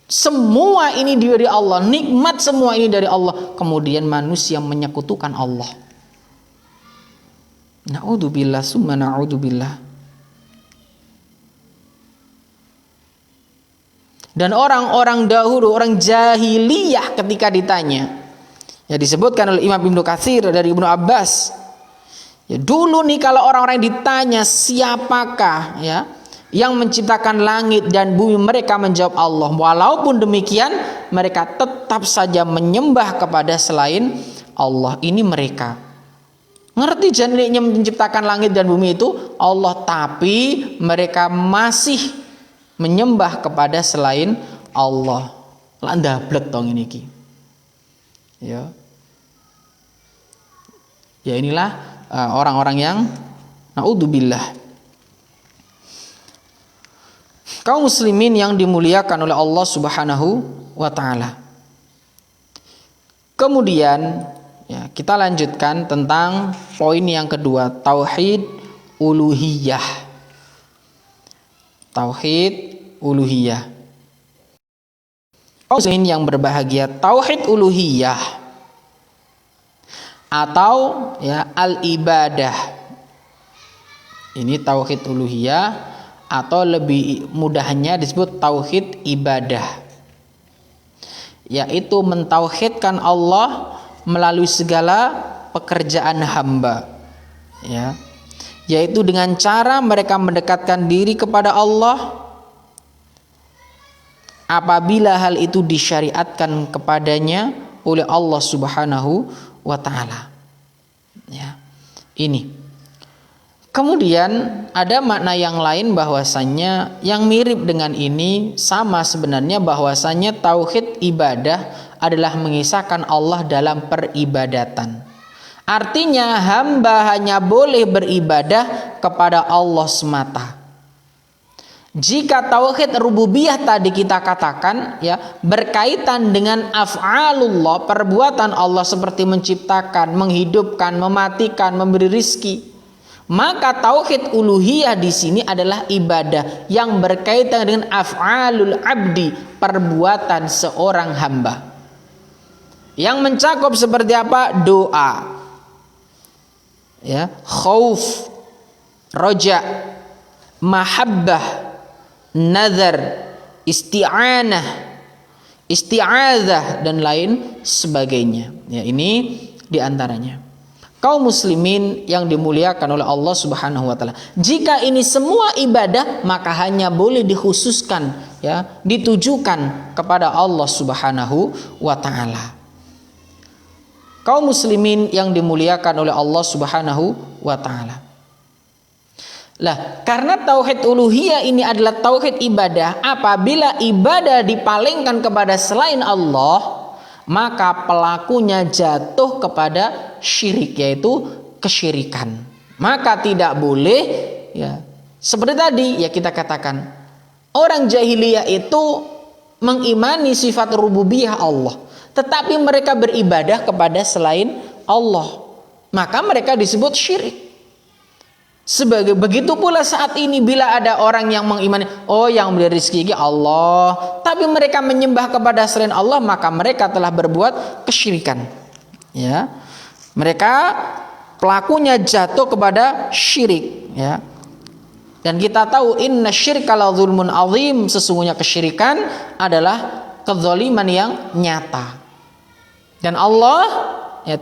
Semua ini dari Allah, nikmat semua ini dari Allah. Kemudian manusia menyekutukan Allah. Na'udzubillah summa na'udzubillah. Dan orang-orang dahulu, orang jahiliyah ketika ditanya, ya disebutkan oleh Imam Ibnu Katsir dari Ibnu Abbas. Ya, dulu nih kalau orang-orang ditanya siapakah ya yang menciptakan langit dan bumi, mereka menjawab Allah. Walaupun demikian mereka tetap saja menyembah kepada selain Allah. Ini mereka ngerti janjinya menciptakan langit dan bumi itu Allah, tapi mereka masih menyembah kepada selain Allah. Lah ndablek tong ini ki. Ya. Ya inilah orang-orang yang naudzubillah. Kaum muslimin yang dimuliakan oleh Allah Subhanahu wa taala. Kemudian ya, kita lanjutkan tentang poin yang kedua, tauhid uluhiyah. Tauhid uluhiyah. Kaum muslimin yang berbahagia, tauhid uluhiyah atau ya al-ibadah. Ini tauhid uluhiyah atau lebih mudahnya disebut tauhid ibadah. Yaitu mentauhidkan Allah melalui segala pekerjaan hamba. Ya. Yaitu dengan cara mereka mendekatkan diri kepada Allah apabila hal itu disyariatkan kepadanya oleh Allah Subhanahu wa ta'ala. Ya. Ini. Kemudian ada makna yang lain bahwasannya yang mirip dengan ini sama sebenarnya, bahwasannya tauhid ibadah adalah mengisahkan Allah dalam peribadatan. Artinya hamba hanya boleh beribadah kepada Allah semata. Jika tauhid rububiyah tadi kita katakan ya berkaitan dengan af'alullah, perbuatan Allah seperti menciptakan, menghidupkan, mematikan, memberi rizki, maka tauhid uluhiyah di sini adalah ibadah yang berkaitan dengan af'alul abdi, perbuatan seorang hamba. Yang mencakup seperti apa? Doa, ya, khauf, roja, mahabbah, nazar, isti'anah, isti'adzah dan lain sebagainya. Ya, ini diantaranya. Kaum muslimin yang dimuliakan oleh Allah Subhanahu wa taala. Jika ini semua ibadah maka hanya boleh dikhususkan ya, ditujukan kepada Allah Subhanahu wa taala. Kaum muslimin yang dimuliakan oleh Allah Subhanahu wa taala. Lah, karena tauhid uluhiyah ini adalah tauhid ibadah, apabila ibadah dipalingkan kepada selain Allah, maka pelakunya jatuh kepada syirik, yaitu kesyirikan. Maka tidak boleh ya, seperti tadi ya kita katakan, orang jahiliyah itu mengimani sifat rububiyah Allah, tetapi mereka beribadah kepada selain Allah, maka mereka disebut syirik. Begitu pula saat ini bila ada orang yang mengimani, oh yang memberi rezeki Allah, tapi mereka menyembah kepada selain Allah, maka mereka telah berbuat kesyirikan. Ya, mereka pelakunya jatuh kepada syirik. Ya, Dan kita tahu inna syirka la dzulmun azim, sesungguhnya kesyirikan adalah kezaliman yang nyata. Dan Allah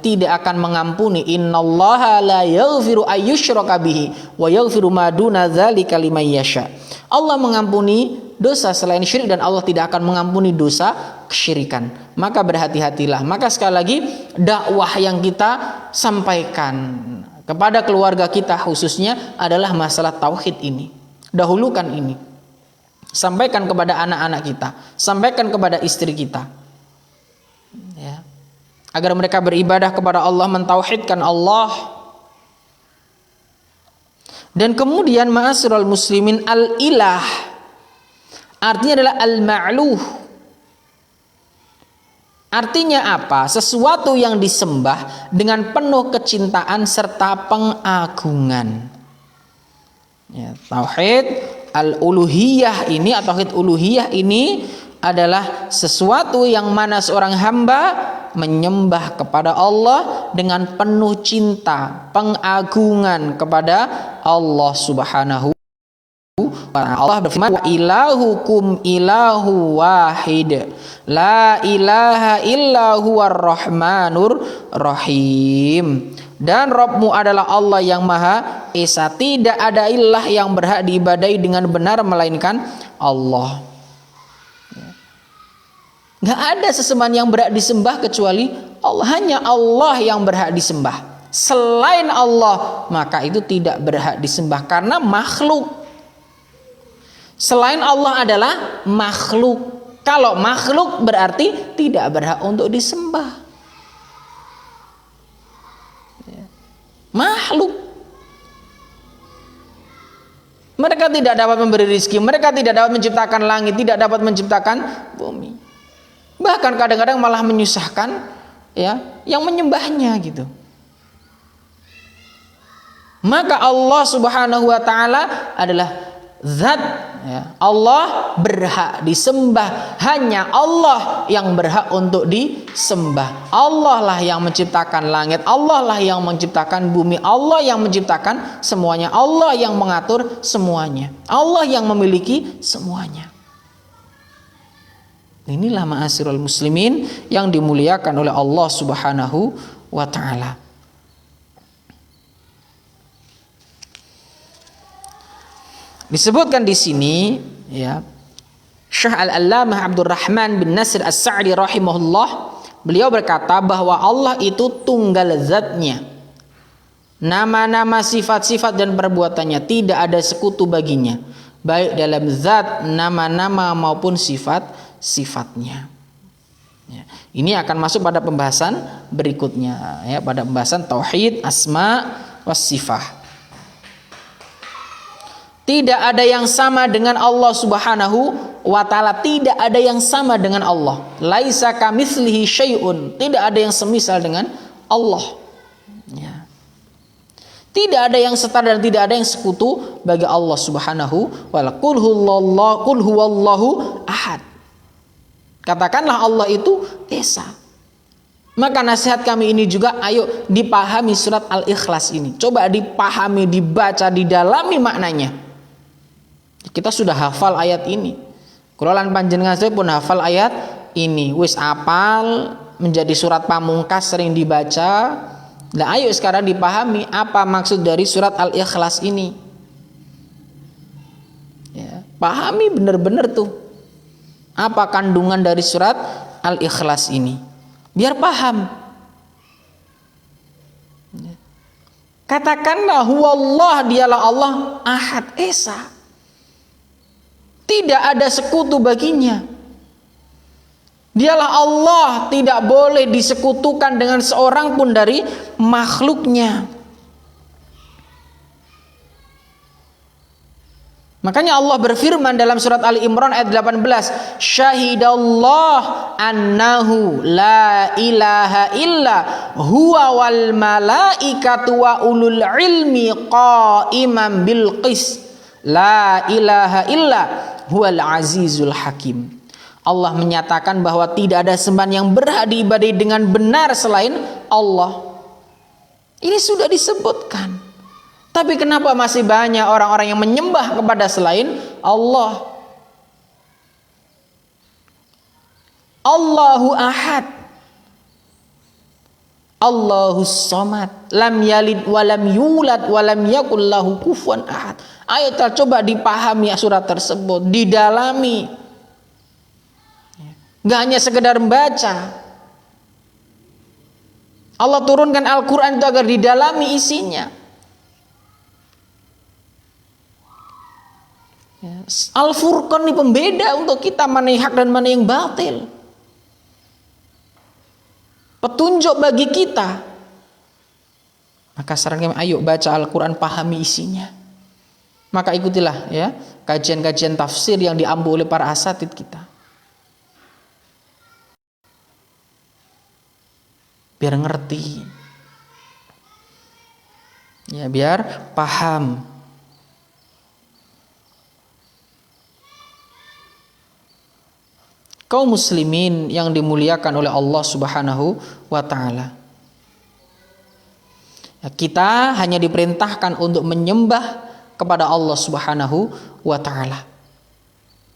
tidak akan mengampuni. Innallaha la yaghfiru ayyushraka bihi wa yaghfiru ma duna dzalika liman yasha. Allah mengampuni dosa selain syirik dan Allah tidak akan mengampuni dosa kesyirikan. Maka berhati-hatilah. Maka sekali lagi dakwah yang kita sampaikan kepada keluarga kita khususnya adalah masalah tauhid ini. Dahulukan ini. Sampaikan kepada anak-anak kita, sampaikan kepada istri kita. Ya. Agar mereka beribadah kepada Allah, mentauhidkan Allah. Dan kemudian ma'asyiral muslimin, al-ilah artinya adalah al-ma'luh. Artinya apa? Sesuatu yang disembah dengan penuh kecintaan serta pengagungan. Ya, tauhid al-uluhiyah ini atau tauhid uluhiyah ini adalah sesuatu yang mana seorang hamba menyembah kepada Allah dengan penuh cinta, pengagungan kepada Allah Subhanahu wa ta'ala. Allah berfirman, "Wa ilahukum ilahu wahid, la ilaha illa huwar rahmanur rahim." Dan Rabbmu adalah Allah yang Maha Esa, tidak ada ilah yang berhak diibadahi dengan benar melainkan Allah. Gak ada sesembahan yang berhak disembah kecuali Allah. Hanya Allah yang berhak disembah. Selain Allah maka itu tidak berhak disembah karena makhluk. Selain Allah adalah makhluk. Kalau makhluk berarti tidak berhak untuk disembah. Makhluk. Mereka tidak dapat memberi rezeki, mereka tidak dapat menciptakan langit, tidak dapat menciptakan bumi. Bahkan kadang-kadang malah menyusahkan yang menyembahnya gitu. Maka Allah Subhanahu wa ta'ala adalah zat, Allah berhak disembah. Hanya Allah yang berhak untuk disembah. Allah lah yang menciptakan langit, Allah lah yang menciptakan bumi, Allah yang menciptakan semuanya, Allah yang mengatur semuanya, Allah yang memiliki semuanya. Inilah ma'asyiral muslimin yang dimuliakan oleh Allah Subhanahu wa ta'ala. Disebutkan di sini Syekh Al-Allamah Abdurrahman bin Nasir As-Sa'di rahimahullah, beliau berkata bahwa Allah itu tunggal zatnya. Nama-nama, sifat-sifat dan perbuatannya tidak ada sekutu baginya, baik dalam zat, nama-nama maupun sifat-sifatnya. Ini akan masuk pada pembahasan berikutnya, pada pembahasan tauhid asma was sifah. Tidak ada yang sama dengan Allah Subhanahu wa ta'ala. Tidak ada yang sama dengan Allah. Laisa kamitslihi syai'un. Tidak ada yang semisal dengan Allah. Tidak ada yang setara dan tidak ada yang sekutu bagi Allah Subhanahu wa ta'ala. Qul huwallahu ahad. Katakanlah Allah itu Esa. Maka nasihat kami ini juga, ayo dipahami surat Al-Ikhlas ini. Coba dipahami, dibaca, didalami maknanya. Kita sudah hafal ayat ini. Kulolan panjenengan saya pun hafal ayat ini. Wis apal, menjadi surat pamungkas sering dibaca. Nah, ayo sekarang dipahami apa maksud dari surat Al-Ikhlas ini. Pahami benar-benar tuh apa kandungan dari surat Al-Ikhlas ini. Biar paham. Katakanlah huwallah, dialah Allah ahad, Esa. Tidak ada sekutu baginya. Dialah Allah, tidak boleh disekutukan dengan seorang pun dari makhluknya. Makanya Allah berfirman dalam surat Ali Imran ayat 18, Syahidallah annahu la ilaha illa huwa wal malaikatu wa ulul ilmi qaiman bil qis. La ilaha illa huwal azizul hakim. Allah menyatakan bahwa tidak ada sembahan yang berhak diibadahi dengan benar selain Allah. Ini sudah disebutkan. Tapi kenapa masih banyak orang-orang yang menyembah kepada selain Allah? Allahu Ahad, Allahus Samad, lam yalid walam yulad walam yakul lahu kufuwan ahad. Ayo coba dipahami surat tersebut, didalami. Gak hanya sekedar membaca. Allah turunkan Al-Quran itu agar didalami isinya. Al-Furqan ini pembeda untuk kita mana yang hak dan mana yang batil. Petunjuk bagi kita. Maka saran kami, ayo baca Al-Quran, pahami isinya. Maka ikutilah ya kajian-kajian tafsir yang diambil oleh para asatidz kita. Biar ngerti. Ya, biar paham. Kaum muslimin yang dimuliakan oleh Allah Subhanahu wa taala. Kita hanya diperintahkan untuk menyembah kepada Allah Subhanahu wa taala,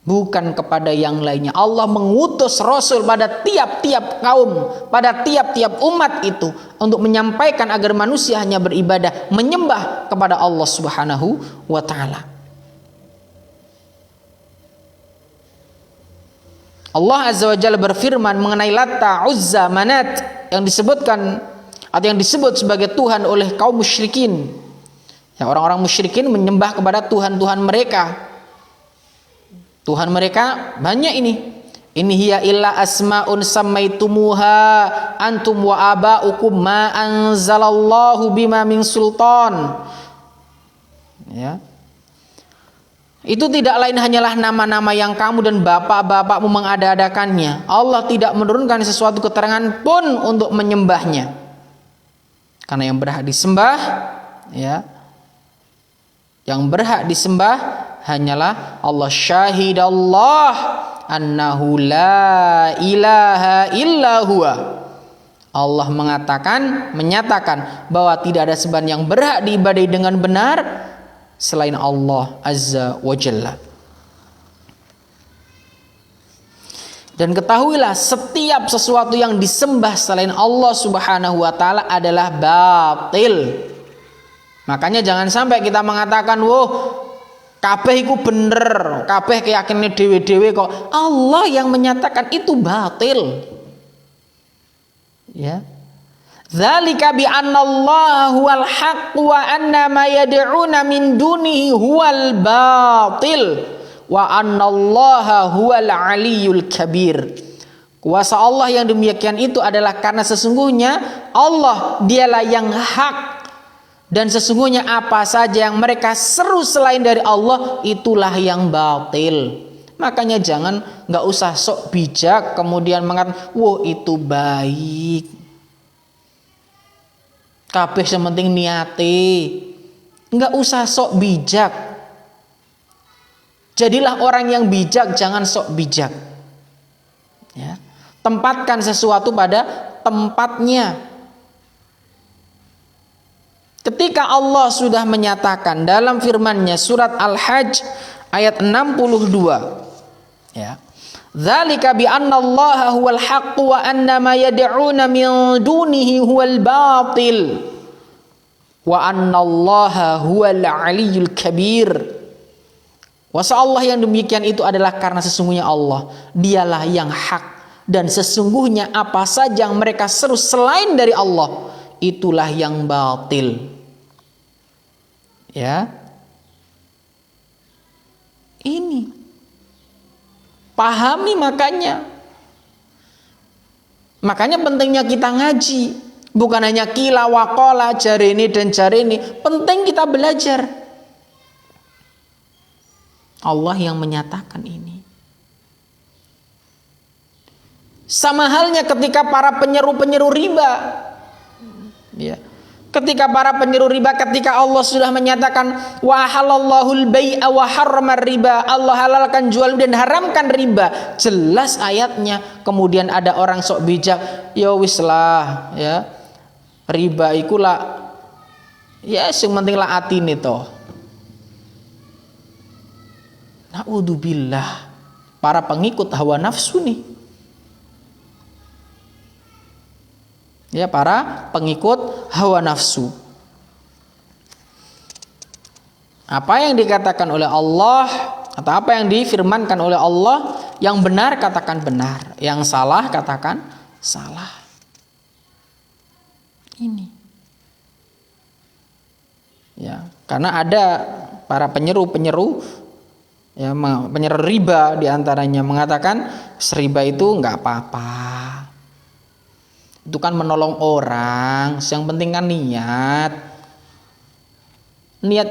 bukan kepada yang lainnya. Allah mengutus rasul pada tiap-tiap kaum, pada tiap-tiap umat itu untuk menyampaikan agar manusia hanya beribadah, menyembah kepada Allah Subhanahu wa taala. Allah Azza wa Jalla berfirman mengenai Latta, Uzza, Manat yang disebutkan atau yang disebut sebagai Tuhan oleh kaum musyrikin. Ya, orang-orang musyrikin menyembah kepada Tuhan-Tuhan mereka. Tuhan mereka banyak ini. In hiya illa asmaun sammaitumuha antum wa aba'ukum ma anzalallahu bima min sultan. Ya. Itu tidak lain hanyalah nama-nama yang kamu dan bapak-bapakmu mengada-adakannya. Allah tidak menurunkan sesuatu keterangan pun untuk menyembahnya. Karena yang berhak disembah, ya, yang berhak disembah hanyalah Allah. Syahidallah annahu la ilaha illa huwa. Allah menyatakan bahwa tidak ada sembahan yang berhak diibadahi dengan benar selain Allah Azza wa Jalla. Dan ketahuilah setiap sesuatu yang disembah selain Allah Subhanahu wa taala adalah batil. Makanya jangan sampai kita mengatakan, "Woh, kabeh iku bener, kabeh keyakinan dewe-dewe kok." Allah yang menyatakan itu batil. Ya. Dzalika bi annallaha huwal haqq wa anna ma yad'una min dunihi huwal batil wa annallaha huwal aliyyul kabir. Kuasa Allah yang demikian itu adalah karena sesungguhnya Allah dialah yang hak, dan sesungguhnya apa saja yang mereka seru selain dari Allah itulah yang batil. Makanya nggak usah sok bijak kemudian mengatakan, "Wah, itu baik. Kabeh sementing niate." Nggak usah sok bijak. Jadilah orang yang bijak, jangan sok bijak. Ya. Tempatkan sesuatu pada tempatnya. Ketika Allah sudah menyatakan dalam firman-Nya surat Al-Hajj ayat 62, ya. Dzalika bi annallaha huwal haqq wa anna ma yad'una min dunihi huwal batil wa annallaha huwal aliyyul kabir. Kuasa Allah yang demikian itu adalah karena sesungguhnya Allah dialah yang hak, dan sesungguhnya apa saja yang mereka seru selain dari Allah itulah yang batil. Ya. Ini pahami, makanya pentingnya kita ngaji, bukan hanya kila wakola jari ini dan jari ini. Penting kita belajar. Allah yang menyatakan ini. Sama halnya ketika para penyeru riba, ya. Ketika para penyeru riba, ketika Allah sudah menyatakan wa halallahul bai'a wa harramar riba, Allah halalkan jual dan haramkan riba, jelas ayatnya. Kemudian ada orang sok bijak, ya wis lah, ya, riba ikulah Ya sing penting lah atine to. Naudzubillah. Para pengikut hawa nafsu nih. Ya, para pengikut hawa nafsu. Apa yang dikatakan oleh Allah atau apa yang difirmankan oleh Allah, yang benar katakan benar, yang salah katakan salah. Ini. Ya, karena ada para penyeru ya, penyeru riba diantaranya mengatakan riba itu nggak apa-apa, itu kan menolong orang, yang penting kan niat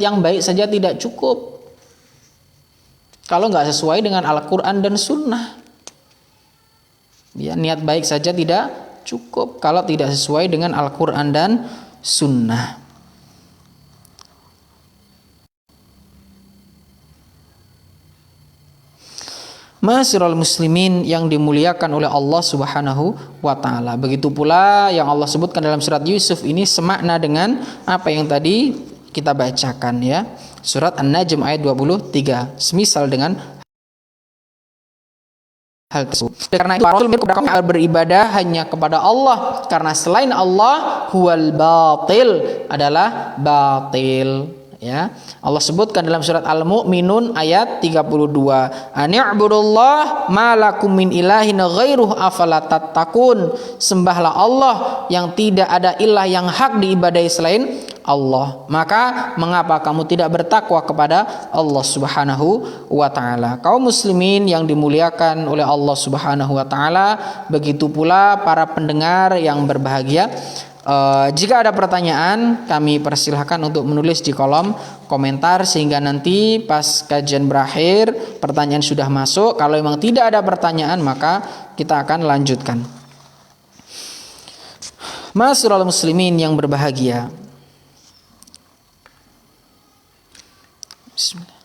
yang baik saja tidak cukup kalau nggak sesuai dengan Al-Quran dan Sunnah. Ya, niat baik saja tidak cukup kalau tidak sesuai dengan Al-Quran dan Sunnah. Ma'asyiral muslimin yang dimuliakan oleh Allah Subhanahu wa taala. Begitu pula yang Allah sebutkan dalam surat Yusuf ini semakna dengan apa yang tadi kita bacakan ya. Surat An-Najm ayat 23. Semisal dengan hal tersebut. Karena itu Rasul beribadah hanya kepada Allah, karena selain Allah huwal batil, adalah batil. Ya, Allah sebutkan dalam surat Al-Mu'minun ayat 32, "Ani'budullah ma lakum min ilahin ghairuh afala tattaqun." Sembahlah Allah yang tidak ada ilah yang hak diibadahi selain Allah, maka mengapa kamu tidak bertakwa kepada Allah Subhanahu wa taala? Kaum muslimin yang dimuliakan oleh Allah Subhanahu wa taala, begitu pula para pendengar yang berbahagia. Jika ada pertanyaan, kami persilahkan untuk menulis di kolom komentar sehingga nanti pas kajian berakhir pertanyaan sudah masuk. Kalau memang tidak ada pertanyaan, maka kita akan lanjutkan. Ma'asyiral muslimin yang berbahagia. Bismillah.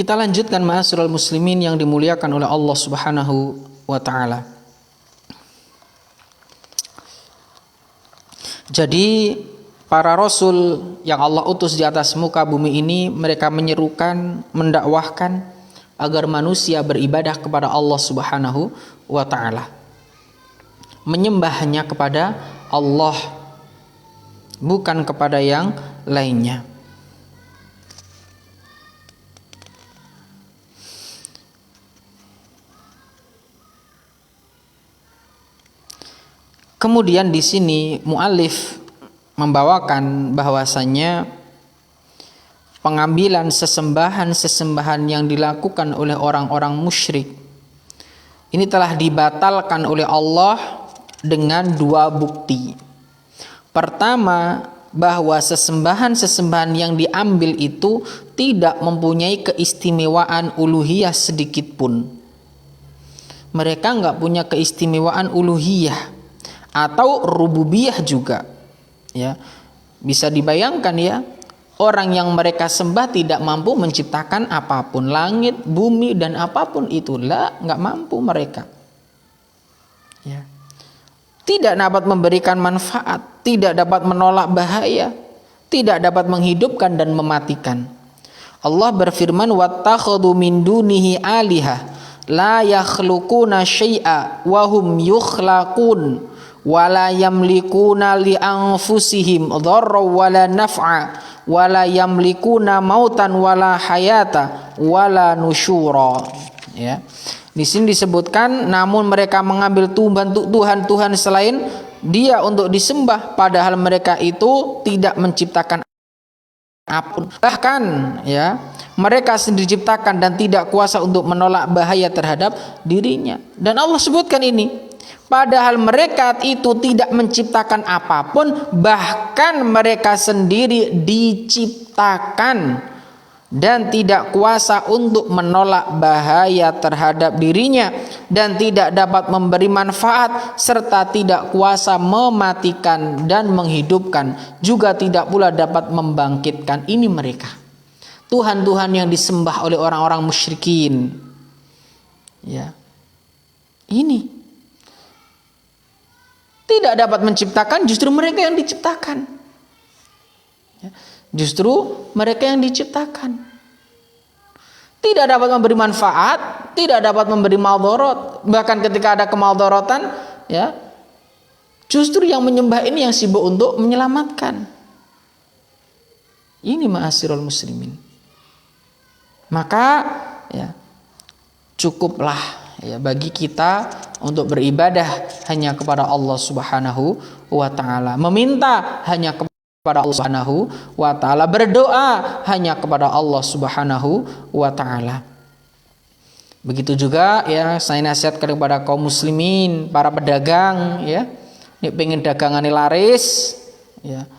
Kita lanjutkan ma'asyiral muslimin yang dimuliakan oleh Allah Subhanahu wa taala. Jadi para rasul yang Allah utus di atas muka bumi ini, mereka menyerukan, mendakwahkan agar manusia beribadah kepada Allah Subhanahu wa taala. Menyembah hanya kepada Allah, bukan kepada yang lainnya. Kemudian di sini muallif membawakan bahwasannya pengambilan sesembahan yang dilakukan oleh orang-orang musyrik ini telah dibatalkan oleh Allah dengan dua bukti. Pertama, bahwa sesembahan yang diambil itu tidak mempunyai keistimewaan uluhiyah sedikit pun. Mereka nggak punya keistimewaan uluhiyah atau rububiyah juga, ya. Bisa dibayangkan ya, orang yang mereka sembah tidak mampu menciptakan apapun, langit, bumi dan apapun itulah nggak mampu mereka, ya. Tidak dapat memberikan manfaat, tidak dapat menolak bahaya, tidak dapat menghidupkan dan mematikan. Allah berfirman, wattakhadhu min dunihi alihah la yakhluquna syai'a wa hum yukhlaqun wala yamlikuna li anfusihim dharra wala naf'a wala yamlikuna mautan wala hayata wala nusyura. Ya. Di sini disebutkan, namun mereka mengambil Tuhan selain Dia untuk disembah, padahal mereka itu tidak menciptakan apapun. Bahkan ya, mereka sendiri diciptakan dan tidak kuasa untuk menolak bahaya terhadap dirinya. Dan Allah sebutkan ini. Padahal mereka itu tidak menciptakan apapun, bahkan mereka sendiri diciptakan dan tidak kuasa untuk menolak bahaya terhadap dirinya dan tidak dapat memberi manfaat serta tidak kuasa mematikan dan menghidupkan, juga tidak pula dapat membangkitkan. Ini mereka Tuhan-tuhan yang disembah oleh orang-orang musyrikin. Ya. Ini tidak dapat menciptakan, justru mereka yang diciptakan. Ya. Justru mereka yang diciptakan. Tidak dapat memberi manfaat, tidak dapat memberi maldorot. Bahkan ketika ada kemaldorotan, ya, justru yang menyembah ini yang sibuk untuk menyelamatkan. Ini ma'asyiral muslimin. Maka ya cukuplah ya bagi kita untuk beribadah hanya kepada Allah Subhanahu wa taala, meminta hanya kepada Allah Subhanahu wa taala, berdoa hanya kepada Allah Subhanahu wa taala. Begitu juga ya saya nasihatkan kepada kaum muslimin, para pedagang ya. Ini pengen dagangannya laris ya.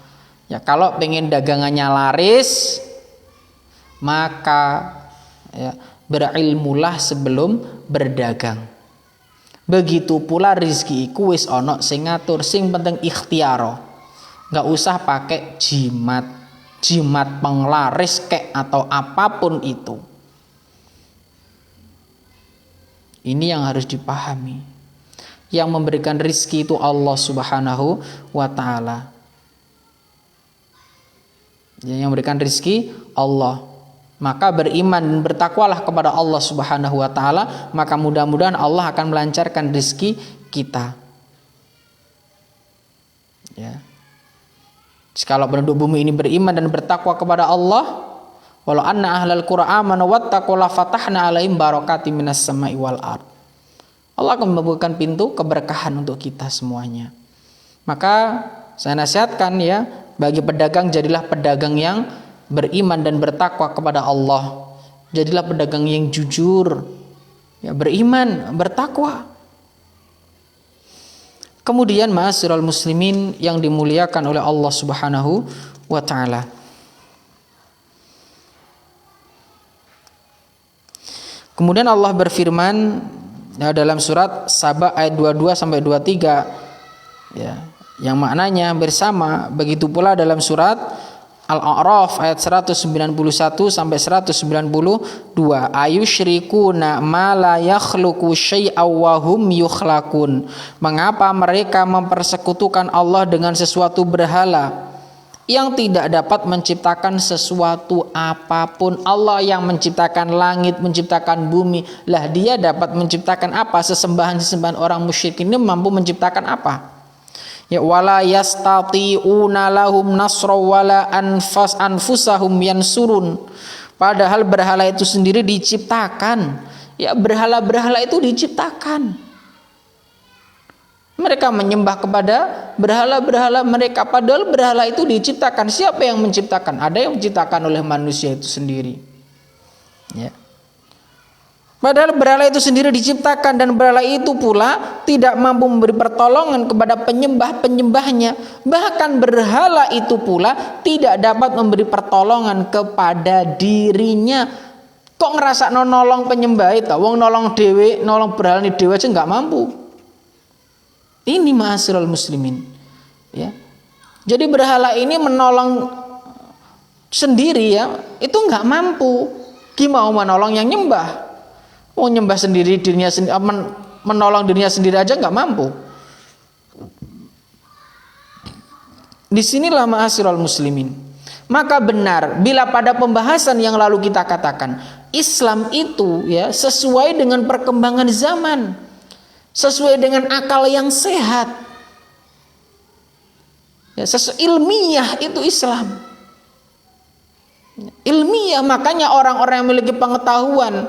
Ya kalau pengen dagangannya laris maka ya, berilmulah sebelum berdagang. Begitu pula rizki iku wis ono sing ngatur, sing penting ikhtiaro. Nggak usah pakai jimat penglaris kek atau apapun itu. Ini yang harus dipahami. Yang memberikan rizki itu Allah Subhanahu wa taala. Yang memberikan rizki Allah. Maka beriman dan bertakwalah kepada Allah Subhanahu wa taala, maka mudah-mudahan Allah akan melancarkan rezeki kita. Ya. Kalau penduduk bumi ini beriman dan bertakwa kepada Allah, walau anna ahlal qura amanu wattaqu la fatahna 'alaihim barakatim minas sama'i wal ard. Allah akan membukakan pintu keberkahan untuk kita semuanya. Maka saya nasihatkan ya, bagi pedagang jadilah pedagang yang beriman dan bertakwa kepada Allah. Jadilah pedagang yang jujur, ya, beriman, bertakwa. Kemudian ma'asyiral muslimin yang dimuliakan oleh Allah Subhanahu wa taala. Kemudian Allah berfirman ya, dalam surat Saba ayat 22 sampai 23 ya, yang maknanya bersama. Begitu pula dalam surat Al-A'raf ayat 191 sampai 192, ayusyrikuna ma la yakhluqu syai'aw wa hum yukhlaqun. Mengapa mereka mempersekutukan Allah dengan sesuatu berhala yang tidak dapat menciptakan sesuatu apapun? Allah yang menciptakan langit, menciptakan bumi. Lah dia dapat menciptakan apa? Sesembahan-sesembahan orang musyrik ini mampu menciptakan apa? Ya wala yastati'una lahum nasra wala anfusahum yansurun. Padahal berhala itu sendiri diciptakan. Ya berhala-berhala itu diciptakan. Mereka menyembah kepada berhala-berhala mereka, padahal berhala itu diciptakan. Siapa yang menciptakan? Ada yang menciptakan oleh manusia itu sendiri. Ya. Padahal berhala itu sendiri diciptakan, dan berhala itu pula tidak mampu memberi pertolongan kepada penyembah-penyembahnya. Bahkan berhala itu pula tidak dapat memberi pertolongan kepada dirinya. Kok ngerasa nolong penyembah itu? Wong nolong dewe, nolong berhala ini dewe aja nggak mampu. Ini ma'asyiral muslimin. Ya. Jadi berhala ini menolong sendiri ya, itu nggak mampu. Gimana mau menolong yang nyembah? Mau nyembah sendiri dirinya sendiri, menolong dirinya sendiri aja nggak mampu. Disinilah ma'asyiral muslimin. Maka benar bila pada pembahasan yang lalu kita katakan Islam itu ya sesuai dengan perkembangan zaman, sesuai dengan akal yang sehat, ya, ilmiah itu Islam. Ilmiah, makanya orang-orang yang memiliki pengetahuan,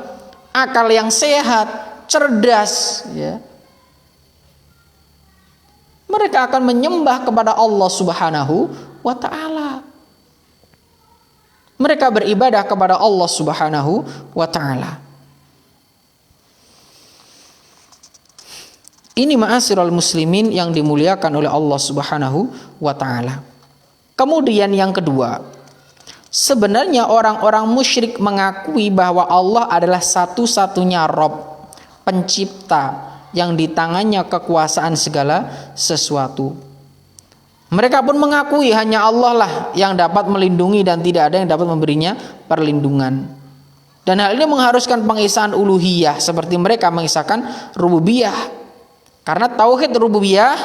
akal yang sehat, cerdas, ya, mereka akan menyembah kepada Allah Subhanahu wa taala. Mereka beribadah kepada Allah Subhanahu wa taala. Ini ma'asyiral muslimin yang dimuliakan oleh Allah Subhanahu wa taala. Kemudian yang kedua, sebenarnya orang-orang musyrik mengakui bahwa Allah adalah satu-satunya Rabb, pencipta yang di tangannya kekuasaan segala sesuatu. Mereka pun mengakui hanya Allah lah yang dapat melindungi dan tidak ada yang dapat memberinya perlindungan. Dan hal ini mengharuskan pengisaan uluhiyah seperti mereka mengisahkan rububiyah. Karena tauhid rububiyah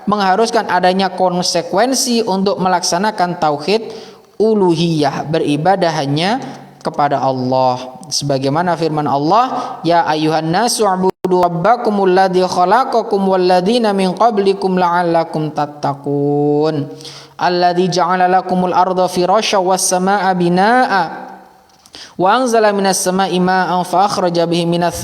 mengharuskan adanya konsekuensi untuk melaksanakan tauhid uluhiyah, beribadah hanya kepada Allah. Sebagaimana firman Allah, ya ayuhan nasu ubudu rabbakumul ladzi khalaqakum walladzina min qablikum la'allakum tattaqun alladzi ja'ala lakumul arda firasya was samaa'a binaa'a wa anzala minas samaa'i maa'an fa akhraja bihi minats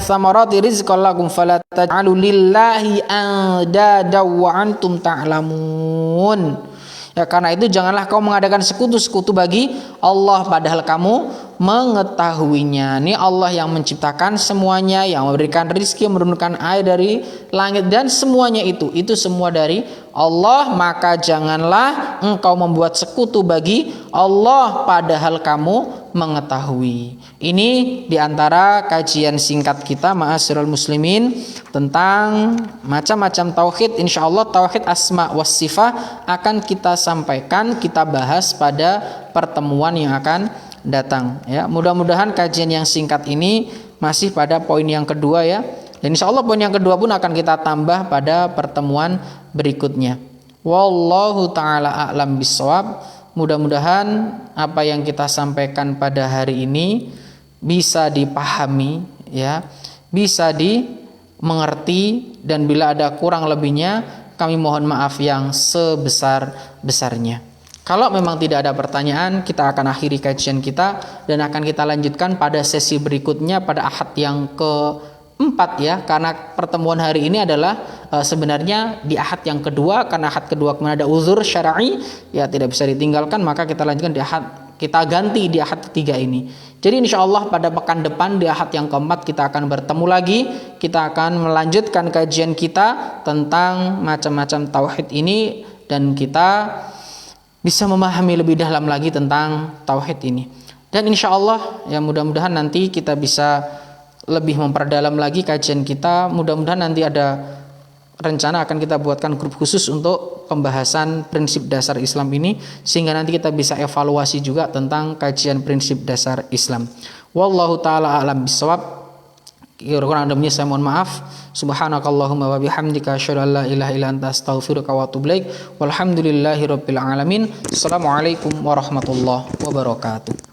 samarat rizqan lakum fala taj'alu lillahi andada wa antum ta'lamun. Ya, karena itu janganlah kau mengadakan sekutu-sekutu bagi Allah padahal kamu mengetahuinya. Ini Allah yang menciptakan semuanya, yang memberikan rizki, menurunkan air dari langit dan semuanya itu semua dari Allah. Maka janganlah engkau membuat sekutu bagi Allah padahal kamu mengetahui. Ini diantara kajian singkat kita ma'asyiral muslimin tentang macam-macam tauhid. Insyaallah tauhid asma was sifat akan kita sampaikan, kita bahas pada pertemuan yang akan datang ya. Mudah-mudahan kajian yang singkat ini masih pada poin yang kedua ya. Dan insyaallah poin yang kedua pun akan kita tambah pada pertemuan berikutnya. Wallahu taala a'lam bissawab. Mudah-mudahan apa yang kita sampaikan pada hari ini bisa dipahami ya, bisa dimengerti, dan bila ada kurang lebihnya kami mohon maaf yang sebesar-besarnya. Kalau memang tidak ada pertanyaan, kita akan akhiri kajian kita dan akan kita lanjutkan pada sesi berikutnya pada Ahad yang keempat ya, karena pertemuan hari ini adalah sebenarnya di Ahad yang kedua, karena Ahad kedua kemarin ada uzur syar'i ya tidak bisa ditinggalkan, maka kita lanjutkan di Ahad, kita ganti di Ahad ketiga ini. Jadi insya Allah pada pekan depan di Ahad yang keempat kita akan bertemu lagi, kita akan melanjutkan kajian kita tentang macam-macam tauhid ini dan kita bisa memahami lebih dalam lagi tentang tauhid ini. Dan insya Allah ya mudah-mudahan nanti kita bisa lebih memperdalam lagi kajian kita. Mudah-mudahan nanti ada rencana akan kita buatkan grup khusus untuk pembahasan prinsip dasar Islam ini, sehingga nanti kita bisa evaluasi juga tentang kajian prinsip dasar Islam. Wallahu taala a'lam bissawab. Kurang lebihnya saya mohon maaf. Subhanakallahumma wa bihamdika asyhadu an la ilaha illa anta astaghfiruka wa atubu ilaik. Walhamdulillahirabbil alamin. Assalamualaikum warahmatullahi wabarakatuh.